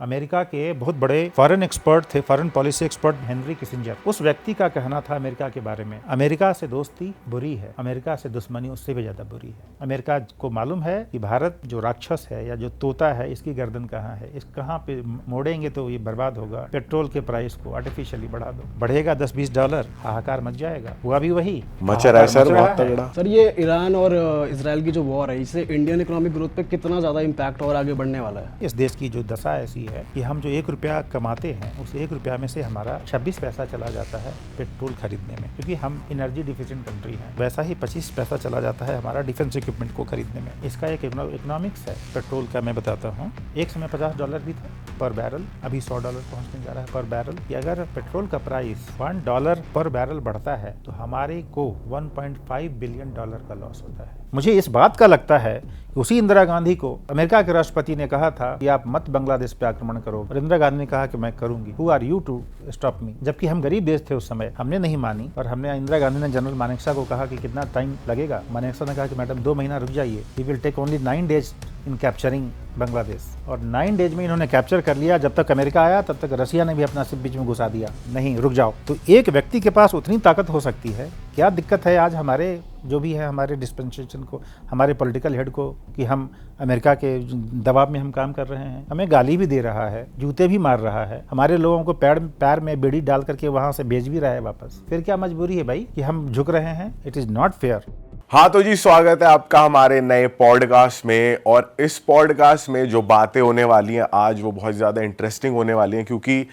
America के बहुत बड़े फॉरेन एक्सपर्ट थे, foreign policy expert Henry Kissinger. उस व्यक्ति का कहना था अमेरिका के बारे में, अमेरिका से दोस्ती बुरी है, अमेरिका से दुश्मनी उससे भी ज्यादा बुरी है। अमेरिका को मालूम है कि भारत जो राक्षस है या जो तोता है, इसकी गर्दन कहाँ है, इस कहाँ पे मोड़ेंगे तो ये बर्बाद होगा। पेट्रोल के प्राइस को आर्टिफिशियली बढ़ा दो, बढ़ेगा $10-20, हाहाकार मच जाएगा। हुआ भी वही मच रहा है सर, बहुत तगड़ा। सर ये ईरान और इसराइल की जो वॉर है, इससे इंडियन इकोनॉमिक ग्रोथ पे कितना ज्यादा इम्पैक्ट और आगे बढ़ने वाला है? इस देश की जो दशा ऐसी है कि हम जो ₹1 कमाते हैं, उस ₹1 में से हमारा 26 पैसा चला जाता है पेट्रोल खरीदने में, क्योंकि हम एनर्जी डिफिशिएंट कंट्री हैं। वैसा ही 25 पैसा चला जाता है हमारा डिफेंस इक्विपमेंट को खरीदने में। इसका एक इकोनॉमिक्स है पेट्रोल का, मैं बताता हूँ। एक समय $50 भी था पर बैरल, अभी $100 पहुँचने जा रहा है पर बैरल। कि अगर पेट्रोल का प्राइस $1 पर बैरल बढ़ता है तो हमारे को $1.5 बिलियन का लॉस होता है। मुझे इस बात का लगता है कि उसी इंदिरा गांधी को अमेरिका के राष्ट्रपति ने कहा था कि आप मत बांग्लादेश पे आक्रमण करो, और इंदिरा गांधी ने कहा कि मैं करूंगी। Who are you to stop me? जबकि हम गरीब देश थे उस समय, हमने नहीं मानी। और हमने, इंदिरा गांधी ने जनरल मानेकशॉ को कहा कि कितना टाइम लगेगा। मानेकशॉ ने कहा कि मैडम 2 महीना रुक जाइए, he will take only 9 days in capturing Bangladesh. और 9 डेज में इन्होंने कैप्चर कर लिया। जब तक अमेरिका आया तब तक रसिया ने भी अपना सिर्फ बीच में घुसा दिया, नहीं रुक जाओ। तो एक व्यक्ति के पास उतनी ताकत हो सकती है। क्या दिक्कत है आज हमारे जो भी है, हमारे डिस्पेंसेशन को, हमारे पॉलिटिकल हेड को, कि हम अमेरिका के दबाव में हम काम कर रहे हैं? हमें गाली भी दे रहा है, जूते भी मार रहा है, हमारे लोगों को पैर में बेड़ी डाल करके वहां से भेज भी रहा है वापस। फिर क्या मजबूरी है भाई कि हम झुक रहे हैं? It is not fair. हाँ तो जी, स्वागत है आपका हमारे नए पॉडकास्ट में। और इस पॉडकास्ट में जो बातें होने वाली हैं आज, वो बहुत ज़्यादा इंटरेस्टिंग होने वाली हैं, क्योंकि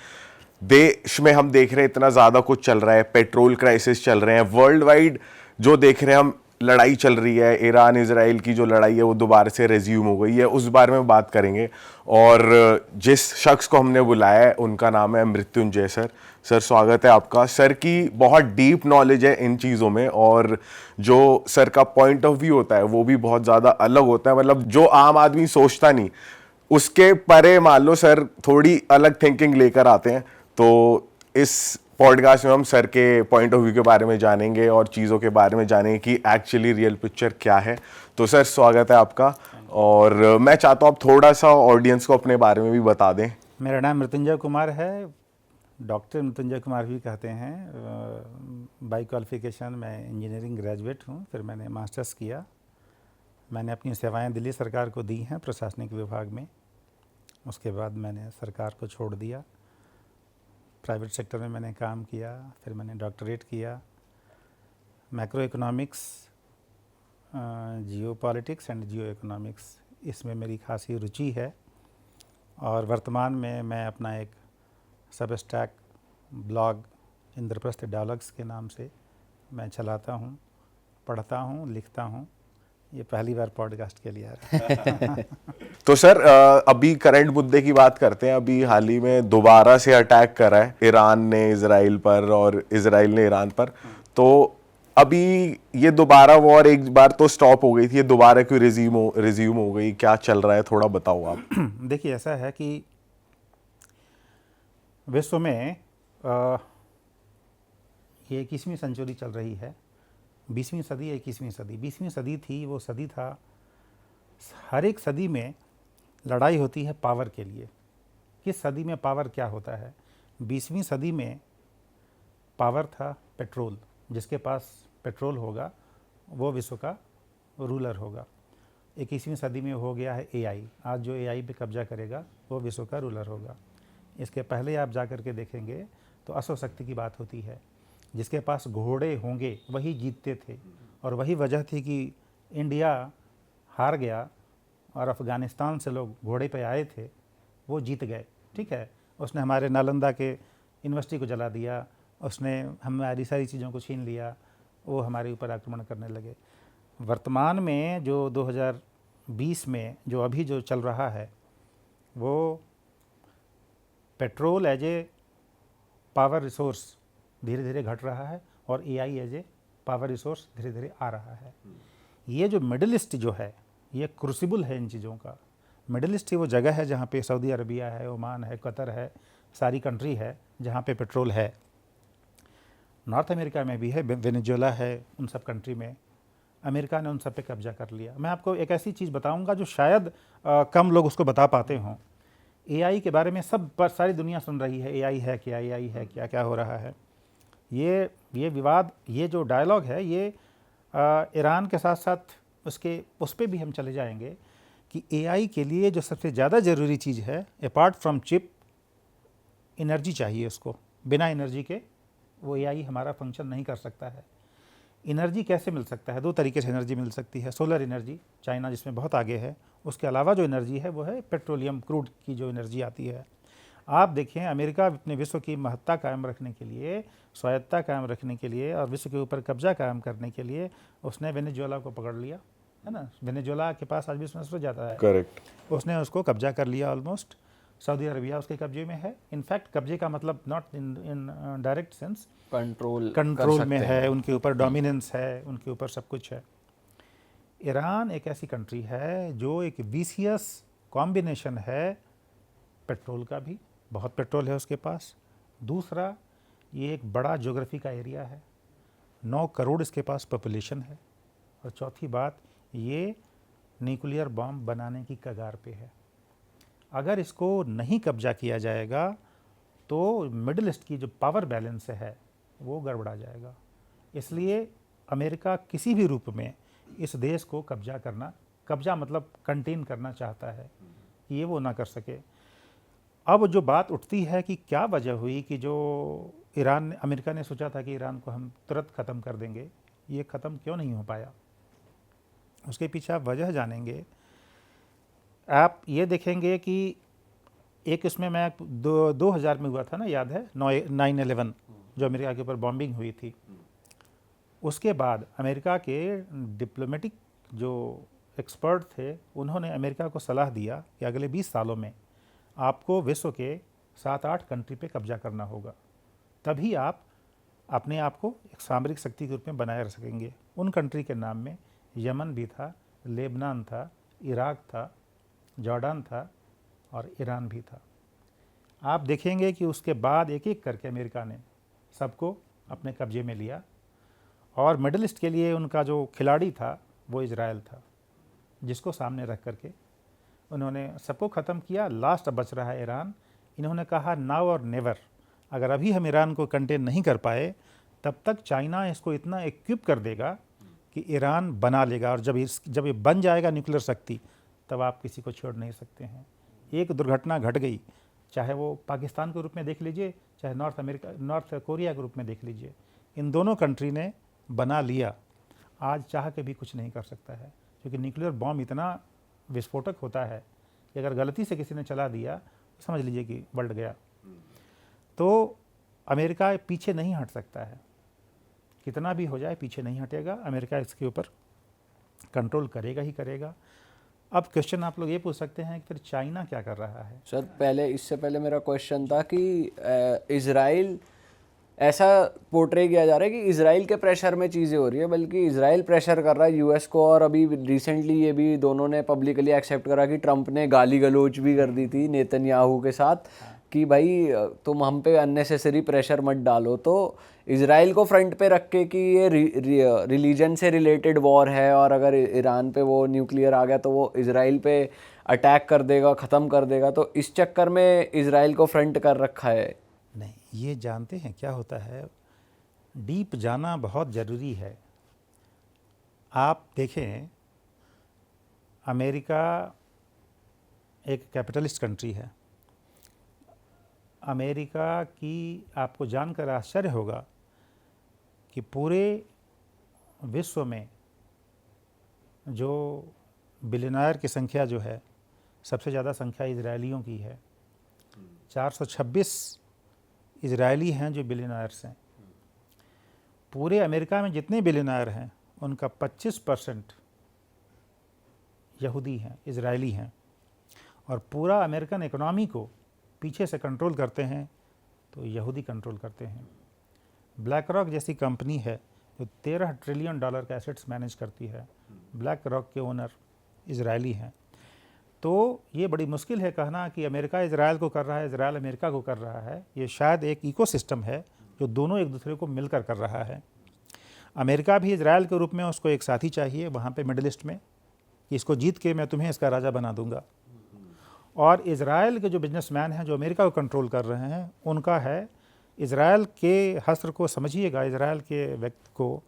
देश में हम देख रहे हैं इतना ज़्यादा कुछ चल रहा है। पेट्रोल क्राइसिस चल रहे हैं वर्ल्ड वाइड, जो देख रहे हैं हम, लड़ाई चल रही है। ईरान इजराइल की जो लड़ाई है वो दोबारा से रेज्यूम हो गई है, उस बारे में बात करेंगे। और जिस शख्स को हमने बुलाया है उनका नाम है मृत्युंजय सर। सर स्वागत है आपका। सर की बहुत डीप नॉलेज है इन चीज़ों में, और जो सर का पॉइंट ऑफ व्यू होता है वो भी बहुत ज़्यादा अलग होता है। मतलब जो आम आदमी सोचता नहीं, उसके परे मान लो सर थोड़ी अलग थिंकिंग लेकर आते हैं। तो इस पॉडकास्ट में हम सर के पॉइंट ऑफ व्यू के बारे में जानेंगे और चीज़ों के बारे में जानेंगे कि एक्चुअली रियल पिक्चर क्या है। तो सर स्वागत है आपका। और मैं चाहता हूँ आप थोड़ा सा ऑडियंस को अपने बारे में भी बता दें। मेरा नाम मृत्युंजय कुमार है, डॉक्टर मृत्युंजय कुमार भी कहते हैं। बाई क्वालिफिकेशन मैं इंजीनियरिंग ग्रेजुएट हूँ, फिर मैंने मास्टर्स किया। मैंने अपनी सेवाएं दिल्ली सरकार को दी हैं प्रशासनिक विभाग में। उसके बाद मैंने सरकार को छोड़ दिया, प्राइवेट सेक्टर में मैंने काम किया। फिर मैंने डॉक्टरेट किया, macro economics, Jio politics and Jio economics, इसमें मेरी खासी रुचि है। और वर्तमान में मैं अपना एक सबस्टैक ब्लॉग इंद्रप्रस्थ डायलॉग्स के नाम से मैं चलाता हूँ, पढ़ता हूँ, लिखता हूँ। ये पहली बार पॉडकास्ट के लिए आ रहा है। तो सर अभी करंट मुद्दे की बात करते हैं। अभी हाल ही में दोबारा से अटैक करा है ईरान ने इजराइल पर और इजराइल ने ईरान पर। तो अभी ये दोबारा वॉर एक बार तो स्टॉप हो गई थी, ये दोबारा क्यों रिज्यूम हो गई? क्या चल रहा है, थोड़ा बताओ आप। देखिए, ऐसा है कि विश्व में ये 21वीं सेंचुरी चल रही है। 20वीं सदी, 21वीं सदी। 20वीं सदी थी, वो सदी था, हर एक सदी में लड़ाई होती है पावर के लिए। किस सदी में पावर क्या होता है? 20वीं सदी में पावर था पेट्रोल। जिसके पास पेट्रोल होगा वो विश्व का रूलर होगा। 21वीं सदी में हो गया है एआई। आज जो एआई पे कब्जा करेगा वो विश्व का रूलर होगा। इसके पहले आप जा कर के देखेंगे तो अश्वशक्ति की बात होती है। जिसके पास घोड़े होंगे वही जीतते थे, और वही वजह थी कि इंडिया हार गया और अफ़गानिस्तान से लोग घोड़े पे आए थे, वो जीत गए। ठीक है, उसने हमारे नालंदा के यूनिवर्सिटी को जला दिया, उसने हमारी सारी चीज़ों को छीन लिया, वो हमारे ऊपर आक्रमण करने लगे। वर्तमान में जो 2020 में जो अभी जो चल रहा है, वो petrol as a power resource धीरे धीरे घट रहा है, और AI as a power resource धीरे धीरे आ रहा है। ये जो मिडिल ईस्ट जो है, ये क्रूसिबल है इन चीज़ों का। मिडिल ईस्ट वो जगह है जहाँ पे सऊदी अरबिया है, ओमान है, कतर है, सारी कंट्री है जहाँ पे पेट्रोल है। नॉर्थ अमेरिका में भी है, वेनेजुएला है, उन सब कंट्री में अमेरिका ने उन सब पे कब्जा कर लिया। मैं आपको एक ऐसी चीज़ बताऊंगा जो शायद कम लोग उसको बता पाते हों, एआई के बारे में सब पर सारी दुनिया सुन रही है, एआई है क्या, एआई है क्या, क्या हो रहा है। ये विवाद, ये जो डायलॉग है, ये ईरान के साथ साथ उस पे भी हम चले जाएंगे कि एआई के लिए जो सबसे ज़्यादा ज़रूरी चीज़ है, अपार्ट फ्रॉम चिप, एनर्जी चाहिए उसको। बिना एनर्जी के वो एआई हमारा फंक्शन नहीं कर सकता है। एनर्जी कैसे मिल सकता है? दो तरीके से एनर्जी मिल सकती है। सोलर एनर्जी, चाइना जिसमें बहुत आगे है। उसके अलावा जो एनर्जी है वो है पेट्रोलियम, क्रूड की जो एनर्जी आती है। आप देखें, अमेरिका अपने विश्व की महत्ता कायम रखने के लिए, स्वायत्ता कायम रखने के लिए और विश्व के ऊपर कब्जा कायम करने के लिए उसने वेनेजुएला को पकड़ लिया, है ना। वेनेजुएला के पास आज विश्व में सबसे ज़्यादा है। करेक्ट। उसने उसको कब्जा कर लिया ऑलमोस्ट। सऊदी अरबिया उसके कब्जे में है। इनफैक्ट कब्जे का मतलब not in direct sense, control में है, उनके ऊपर डोमिनेंस है, उनके ऊपर सब कुछ है। ईरान एक ऐसी कंट्री है जो एक विशियस कॉम्बिनेशन है पेट्रोल का भी, बहुत पेट्रोल है उसके पास। दूसरा, ये एक बड़ा ज्योग्राफी का एरिया है, 9 करोड़ इसके पास पॉपुलेशन है। और चौथी बात, ये न्यूक्लियर बॉम्ब बनाने की कगार पे है। अगर इसको नहीं कब्जा किया जाएगा तो मिडिल ईस्ट की जो पावर बैलेंस है वो गड़बड़ा जाएगा। इसलिए अमेरिका किसी भी रूप में इस देश को कब्जा मतलब कंटेन करना चाहता है कि ये वो ना कर सके। अब जो बात उठती है कि क्या वजह हुई कि जो अमेरिका ने सोचा था कि ईरान को हम तुरंत ख़त्म कर देंगे, ये ख़त्म क्यों नहीं हो पाया, उसके पीछे आप वजह जानेंगे। आप ये देखेंगे कि एक इसमें मैं 2000 में हुआ था ना, याद है 9/11 जो अमेरिका के ऊपर बॉम्बिंग हुई थी। उसके बाद अमेरिका के डिप्लोमेटिक जो एक्सपर्ट थे उन्होंने अमेरिका को सलाह दिया कि अगले 20 सालों में आपको विश्व के 7-8 कंट्री पे कब्जा करना होगा, तभी आप अपने आप को एक सामरिक शक्ति के रूप में बनाए रख सकेंगे। उन कंट्री के नाम में यमन भी था, लेबनान था, इराक था, जॉर्डन था और ईरान भी था। आप देखेंगे कि उसके बाद एक एक करके अमेरिका ने सबको अपने कब्जे में लिया। और मिडिल ईस्ट के लिए उनका जो खिलाड़ी था वो इजराइल था, जिसको सामने रख करके उन्होंने सबको ख़त्म किया। लास्ट अब बच रहा है ईरान। इन्होंने कहा नाउ और नेवर, अगर अभी हम ईरान को कंटेन नहीं कर पाए तब तक चाइना इसको इतना इक्विप कर देगा कि ईरान बना लेगा, और जब ये बन जाएगा न्यूक्लियर शक्ति तब आप किसी को छोड़ नहीं सकते हैं। एक दुर्घटना घट गई, चाहे वो पाकिस्तान के रूप में देख लीजिए, चाहे नॉर्थ कोरिया के रूप में देख लीजिए, इन दोनों कंट्री ने बना लिया। आज चाह के भी कुछ नहीं कर सकता है, क्योंकि न्यूक्लियर बॉम्ब इतना विस्फोटक होता है कि अगर गलती से किसी ने चला दिया तो समझ लीजिए कि वर्ल्ड गया। तो अमेरिका पीछे नहीं हट सकता है, कितना भी हो जाए पीछे नहीं हटेगा। अमेरिका इसके ऊपर कंट्रोल करेगा ही करेगा। अब क्वेश्चन आप लोग ये पूछ सकते हैं कि फिर चाइना क्या कर रहा है। सर इससे पहले मेरा क्वेश्चन था कि इजराइल, ऐसा पोर्ट्रे किया जा रहा है कि इजराइल के प्रेशर में चीज़ें हो रही है, बल्कि इजराइल प्रेशर कर रहा है यूएस को। और अभी रिसेंटली ये भी दोनों ने पब्लिकली एक्सेप्ट करा कि ट्रंप ने गाली गलौज भी कर दी थी नेतन्याहू के साथ कि भाई तुम हम पे अननेसेसरी प्रेशर मत डालो। तो इजराइल को फ्रंट पे रख के कि ये रिलीजन से रिलेटेड वॉर है, और अगर ईरान पे वो न्यूक्लियर आ गया तो वो इजराइल पे अटैक कर देगा, ख़त्म कर देगा, तो इस चक्कर में इजराइल को फ्रंट कर रखा है। नहीं, ये जानते हैं क्या होता है, डीप जाना बहुत ज़रूरी है। आप देखें, अमेरिका एक कैपिटलिस्ट कंट्री है। अमेरिका की आपको जानकर आश्चर्य होगा कि पूरे विश्व में जो बिलियनर की संख्या जो है, सबसे ज़्यादा संख्या इजरायलियों की है। 426 इजरायली हैं जो बिलियनर्स हैं। पूरे अमेरिका में जितने बिलियनर हैं उनका 25% यहूदी हैं, इजरायली हैं। और पूरा अमेरिकन इकोनॉमी को पीछे से कंट्रोल करते हैं तो यहूदी कंट्रोल करते हैं। ब्लैक रॉक जैसी कंपनी है जो $13 ट्रिलियन का एसेट्स मैनेज करती है, ब्लैक रॉक के ओनर इजरायली हैं। तो ये बड़ी मुश्किल है कहना कि अमेरिका इजराइल को कर रहा है, इजराइल अमेरिका को कर रहा है। ये शायद एक इकोसिस्टम है जो दोनों एक दूसरे को मिलकर कर रहा है। अमेरिका भी इजराइल के रूप में उसको एक साथी चाहिए वहाँ पे मिडिल ईस्ट में, कि इसको जीत के मैं तुम्हें इसका राजा बना दूंगा। और इज़राइल के जो बिजनेसमैन हैं जो अमेरिका को कंट्रोल कर रहे हैं, उनका है इज़राइल के हस्र को समझिएगा, इज़राइल के व्यक्ति को।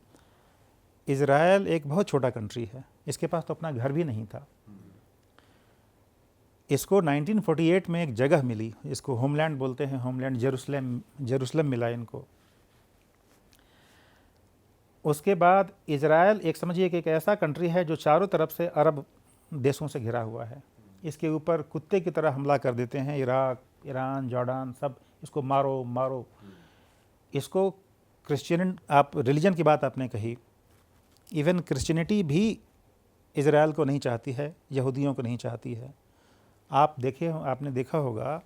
इज़राइल एक बहुत छोटा कंट्री है, इसके पास तो अपना घर भी नहीं था। इसको 1948 में एक जगह मिली, इसको होमलैंड बोलते हैं, होमलैंड जेरूसलम मिला इनको। उसके बाद इज़राइल एक समझिए कि एक ऐसा कंट्री है जो चारों तरफ से अरब देशों से घिरा हुआ है। इसके ऊपर कुत्ते की तरह हमला कर देते हैं इराक, ईरान, जॉर्डान, सब इसको मारो मारो। इसको क्रिश्चियन, आप रिलीजन की बात आपने कही, इवन क्रिश्चियनिटी भी इज़राइल को नहीं चाहती है, यहूदियों को नहीं चाहती है। आप देखे, आपने देखा होगा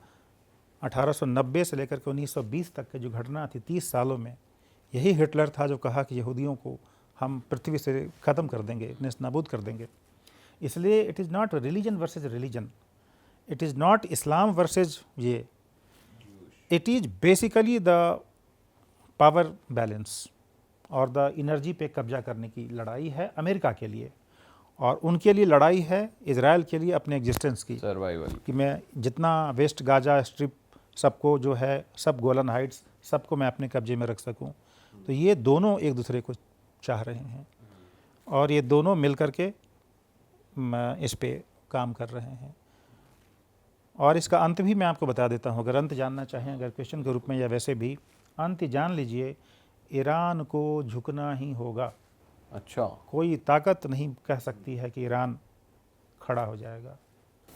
1890 से लेकर के 1920 तक की जो घटना थी, 30 सालों में, यही हिटलर था जो कहा कि यहूदियों को हम पृथ्वी से ख़त्म कर देंगे, नेस्तनाबूद कर देंगे। इसलिए it is not religion versus religion, it is not Islam versus ये, it is basically the power balance और द एनर्जी पे कब्जा करने की लड़ाई है अमेरिका के लिए, और उनके लिए लड़ाई है इज़राइल के लिए अपने एग्जिस्टेंस की, सर्वाइवल कि मैं जितना वेस्ट गाजा स्ट्रिप सबको जो है, सब गोलन हाइट्स सबको मैं अपने कब्जे में रख सकूं। तो ये दोनों एक दूसरे को चाह रहे हैं और ये दोनों मिल कर के इस पे काम कर रहे हैं। और इसका अंत भी मैं आपको बता देता हूँ, अगर अंत जानना चाहें, अगर क्वेश्चन के रूप में या वैसे भी, अंत जान लीजिए, ईरान को झुकना ही होगा। अच्छा, कोई ताकत नहीं कह सकती है कि ईरान खड़ा हो जाएगा।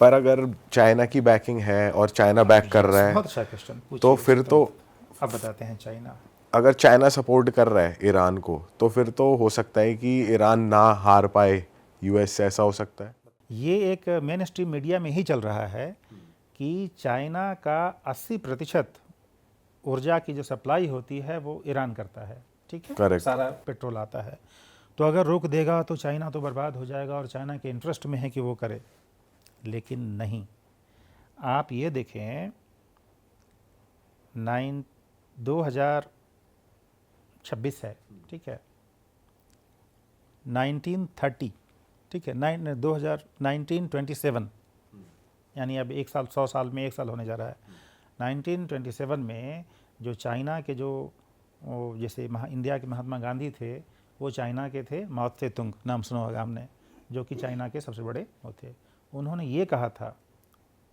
पर अगर चाइना की बैकिंग है और चाइना बैक कर रहा है, बहुत अच्छा क्वेश्चन, तो फिर तो अब बताते हैं चाइना। अगर चाइना सपोर्ट कर रहा है ईरान को, तो फिर तो हो सकता है कि ईरान ना हार पाए यूएस से, ऐसा हो सकता है। ये एक मेन स्ट्रीम मीडिया में ही चल रहा है कि चाइना का 80% ऊर्जा की जो सप्लाई होती है वो ईरान करता है, ठीक है, Correct. सारा पेट्रोल आता है। तो अगर रोक देगा तो चाइना तो बर्बाद हो जाएगा, और चाइना के इंटरेस्ट में है कि वो करे। लेकिन नहीं, आप ये देखें 2026 है, ठीक है, 1930, ठीक है, 1927, यानी अब 1 साल, 100 साल में 1 साल होने जा रहा है। 1927 में जो चाइना के जो जैसे इंडिया के महात्मा गांधी थे, वो चाइना के थे माओ त्से तुंग, नाम सुना होगा हमने, जो कि चाइना के सबसे बड़े वो थे। उन्होंने ये कहा था,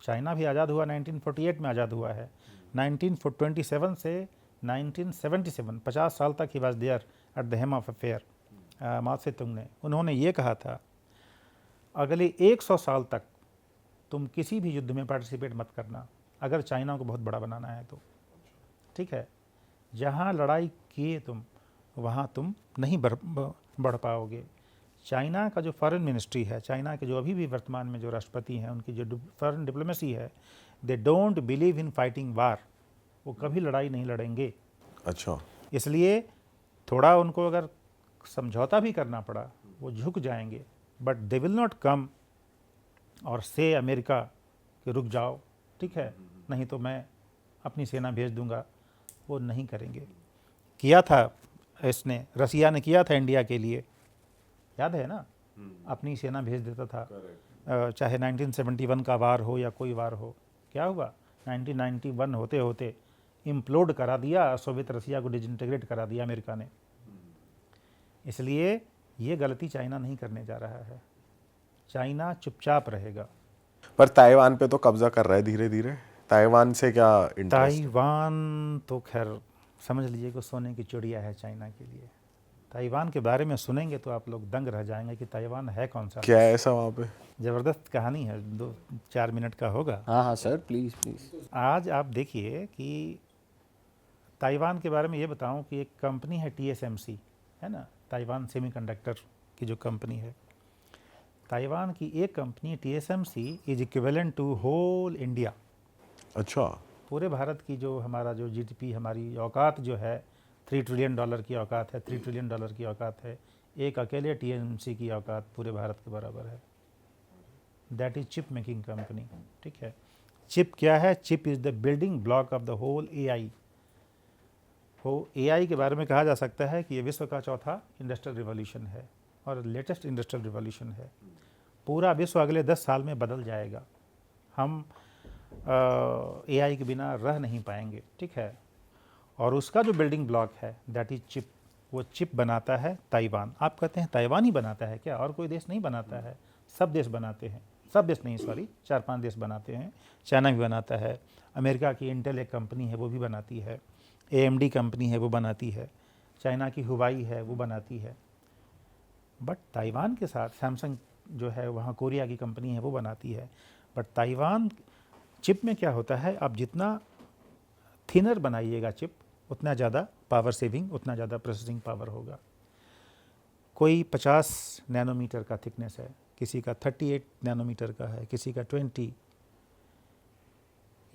चाइना भी आज़ाद हुआ 1948 में आज़ाद हुआ है, 1927 से 1977 50 साल तक ही was there at the helm of affair. Mao Tse Tung ने, उन्होंने ये कहा था, अगले 100 साल तक तुम किसी भी युद्ध में पार्टिसिपेट मत करना, अगर चाइना को बहुत बड़ा बनाना है तो, ठीक है। जहाँ लड़ाई किए तुम, वहाँ तुम नहीं बढ़ पाओगे। चाइना का जो फॉरेन मिनिस्ट्री है, चाइना के जो अभी भी वर्तमान में जो राष्ट्रपति हैं, उनकी जो फॉरेन डिप्लोमेसी है, they don't believe in fighting war, वो कभी लड़ाई नहीं लड़ेंगे। अच्छा, इसलिए थोड़ा उनको अगर समझौता भी करना पड़ा, वो झुक जाएंगे, but they will not come और से अमेरिका कि रुक जाओ, ठीक है, नहीं तो मैं अपनी सेना भेज दूंगा। वो नहीं करेंगे। किया था इसने, रसिया ने किया था इंडिया के लिए, याद है ना, अपनी सेना भेज देता था, चाहे 1971 का वार हो या कोई वार हो। क्या हुआ, 1991 होते होते इम्प्लोड करा दिया, सोवियत रसिया को डिसइंटीग्रेट करा दिया अमेरिका ने। इसलिए ये गलती चाइना नहीं करने जा रहा है, चाइना चुपचाप रहेगा। पर ताइवान पे तो कब्जा कर रहा है धीरे धीरे, ताइवान से क्या इंटरेस्ट? ताइवान तो खैर समझ लीजिए कि सोने की चिड़िया है चाइना के लिए। ताइवान के बारे में सुनेंगे तो आप लोग दंग रह जाएंगे कि ताइवान है कौन सा। क्या है ऐसा वहाँ पे? ज़बरदस्त कहानी है, 2-4 मिनट का होगा। हाँ हाँ सर, प्लीज़ प्लीज़। आज आप देखिए कि ताइवान के बारे में ये बताऊं कि एक कंपनी है TSMC, है ना, ताइवान सेमीकंडक्टर की जो कंपनी है, ताइवान की एक company TSMC is equivalent to whole India. अच्छा, पूरे भारत की जो हमारा जो GDP, हमारी औकात जो है, $3 ट्रिलियन की औकात है, $3 ट्रिलियन की औकात है। एक अकेले TSMC की औकात पूरे भारत के बराबर है। That is chip making company, ठीक है। चिप क्या है? Chip is the building block of the whole AI। हो AI के बारे में कहा जा सकता है कि ये विश्व का चौथा इंडस्ट्रियल रिवॉल्यूशन है और लेटेस्ट इंडस्ट्रियल रिवॉल्यूशन है। पूरा विश्व अगले 10 साल में बदल जाएगा। हम AI के बिना रह नहीं पाएंगे, ठीक है। और उसका जो बिल्डिंग ब्लॉक है दैट इज चिप, वो चिप बनाता है ताइवान। आप कहते हैं ताइवान ही बनाता है क्या, और कोई देश नहीं बनाता है? सब देश बनाते हैं, सब देश नहीं, सॉरी, 4-5 देश बनाते हैं। चाइना भी बनाता है, अमेरिका की इंटेल एक कंपनी है वो भी बनाती है, AMD कंपनी है वो बनाती है, चाइना की हुवाई है वो बनाती है। बट ताइवान के साथ सैमसंग जो है वहाँ कोरिया की कंपनी है वो बनाती है। बट ताइवान चिप में क्या होता है, आप जितना थिनर बनाइएगा चिप उतना ज़्यादा पावर सेविंग, उतना ज़्यादा प्रोसेसिंग पावर होगा। कोई 50 नैनोमीटर का थिकनेस है, किसी का 38 नैनोमीटर का है, किसी का 20।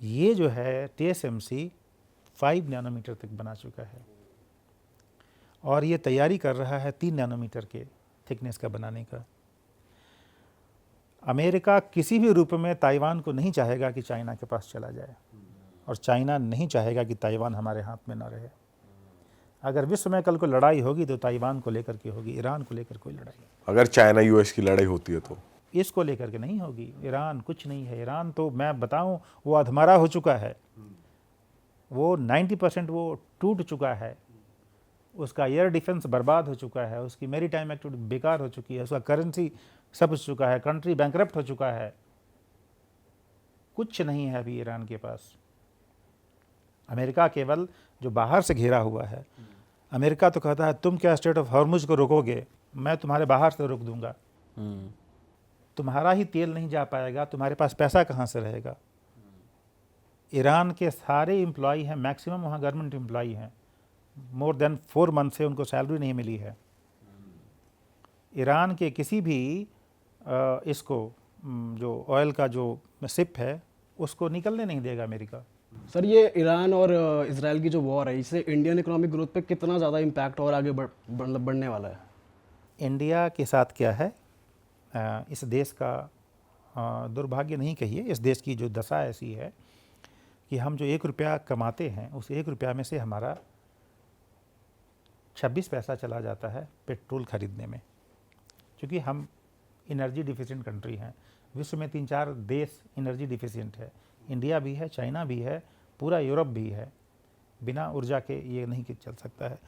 ये जो है TSMC 5 नैनोमीटर तक बना चुका है और ये तैयारी कर रहा है 3 नैनोमीटर के थिकनेस का बनाने का। अमेरिका किसी भी रूप में ताइवान को नहीं चाहेगा कि चाइना के पास चला जाए, और चाइना नहीं चाहेगा कि ताइवान हमारे हाथ में ना रहे। अगर विश्व में कल को लड़ाई होगी तो ताइवान को लेकर के होगी, ईरान को लेकर कोई लड़ाई, अगर चाइना US की लड़ाई होती है तो इसको लेकर के नहीं होगी। ईरान कुछ नहीं है, ईरान तो मैं बताऊं वो अधमरा हो चुका है, वो 90% वो टूट चुका है, उसका एयर डिफेंस बर्बाद हो चुका है, उसकी मेरी टाइम एक्टिविटी बेकार हो चुकी है, उसका करेंसी सब हो चुका है, कंट्री बैंकरप्ट हो चुका है, कुछ नहीं है अभी ईरान के पास। अमेरिका केवल जो बाहर से घेरा हुआ है, अमेरिका तो कहता है तुम क्या स्ट्रेट ऑफ हॉर्मुज को रोकोगे, मैं तुम्हारे बाहर से रोक दूंगा। तुम्हारा ही तेल नहीं जा पाएगा, तुम्हारे पास पैसा कहाँ से रहेगा। ईरान के सारे एम्प्लॉई हैं, मैक्सिमम वहाँ गवर्नमेंट एम्प्लॉई हैं, मोर देन 4 मंथ से उनको सैलरी नहीं मिली है। ईरान के किसी भी इसको जो ऑयल का जो शिप है उसको निकलने नहीं देगा अमेरिका। सर, ये ईरान और इसराइल की जो वॉर है, इससे इंडियन इकोनॉमिक ग्रोथ पे कितना ज़्यादा इम्पैक्ट और आगे बढ़ने वाला है? इंडिया के साथ क्या है, इस देश का दुर्भाग्य नहीं कहिए, इस देश की जो दशा ऐसी है कि हम जो 1 रुपया कमाते हैं उस 1 रुपया में से हमारा 26 पैसा चला जाता है पेट्रोल खरीदने में, क्योंकि हम एनर्जी डिफिशिएंट कंट्री हैं। विश्व में 3-4 देश एनर्जी डिफिशिएंट है, इंडिया भी है, चाइना भी है, पूरा यूरोप भी है। बिना ऊर्जा के ये नहीं चल सकता है।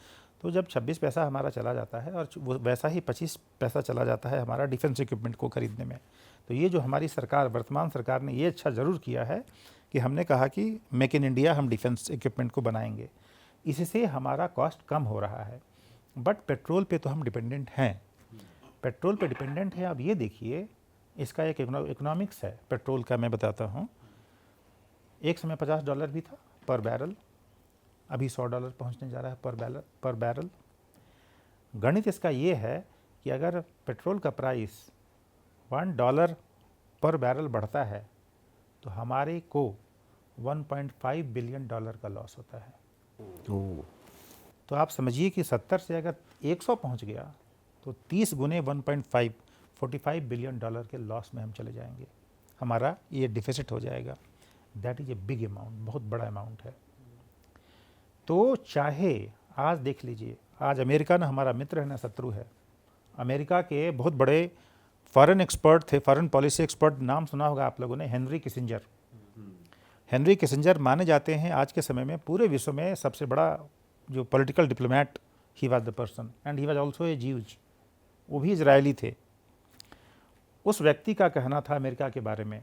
तो जब 26 पैसा हमारा चला जाता है और वो वैसा ही 25 पैसा चला जाता है हमारा डिफेंस इक्विपमेंट को खरीदने में, तो ये जो हमारी सरकार, वर्तमान सरकार ने ये अच्छा ज़रूर किया है कि हमने कहा कि मेक इन इंडिया हम डिफेंस इक्विपमेंट को बनाएंगे, इससे हमारा कॉस्ट कम हो रहा है। बट पेट्रोल पे तो हम डिपेंडेंट हैं, पेट्रोल पे डिपेंडेंट है। अब ये देखिए, इसका एक इकोनॉमिक्स है पेट्रोल का, मैं बताता हूँ। एक समय $50 भी था पर बैरल, अभी $100 पहुँचने जा रहा है पर बैरल। गणित इसका ये है कि अगर पेट्रोल का प्राइस $1 पर बैरल बढ़ता है तो हमारे को $1.5 बिलियन का लॉस होता है। तो आप समझिए कि 70 से अगर 100 पहुंच गया तो 30 गुने 1.5 $45 बिलियन के लॉस में हम चले जाएंगे, हमारा ये डिफिसिट हो जाएगा। That is a big amount, बहुत बड़ा अमाउंट है। तो चाहे आज देख लीजिए, आज अमेरिका ना हमारा मित्र है ना शत्रु है। अमेरिका के बहुत बड़े फॉरेन एक्सपर्ट थे, फॉरेन पॉलिसी एक्सपर्ट, नाम सुना होगा आप लोगों ने, हेनरी किसिंजर। हेनरी किसिंजर माने जाते हैं आज के समय में पूरे विश्व में सबसे बड़ा जो political diplomat, he was the person and he was also a Jews, वो भी इजरायली थे। उस व्यक्ति का कहना था अमेरिका के बारे में,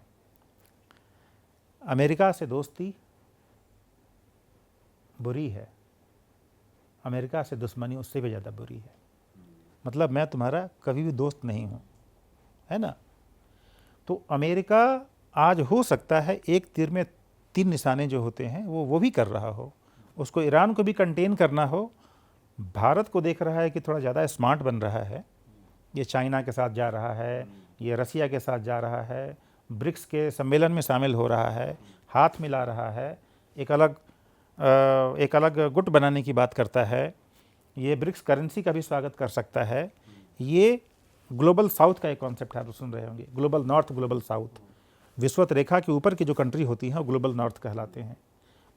अमेरिका से दोस्ती बुरी है, अमेरिका से दुश्मनी उससे भी ज़्यादा बुरी है। मतलब मैं तुम्हारा कभी भी दोस्त नहीं हूँ, है ना। तो अमेरिका आज हो सकता है एक तीर में 3 निशाने जो होते हैं वो भी कर रहा हो, उसको ईरान को भी कंटेन करना हो, भारत को देख रहा है कि थोड़ा ज़्यादा स्मार्ट बन रहा है, ये चाइना के साथ जा रहा है, ये रसिया के साथ जा रहा है, ब्रिक्स के सम्मेलन में शामिल हो रहा है, हाथ मिला रहा है, एक अलग गुट बनाने की बात करता है, ये ब्रिक्स करेंसी का भी स्वागत कर सकता है। ये ग्लोबल साउथ का एक कॉन्सेप्ट आप सुन रहे होंगे, ग्लोबल नॉर्थ, ग्लोबल साउथ। विश्वत रेखा के ऊपर की जो कंट्री होती हैं वो ग्लोबल नॉर्थ कहलाते हैं।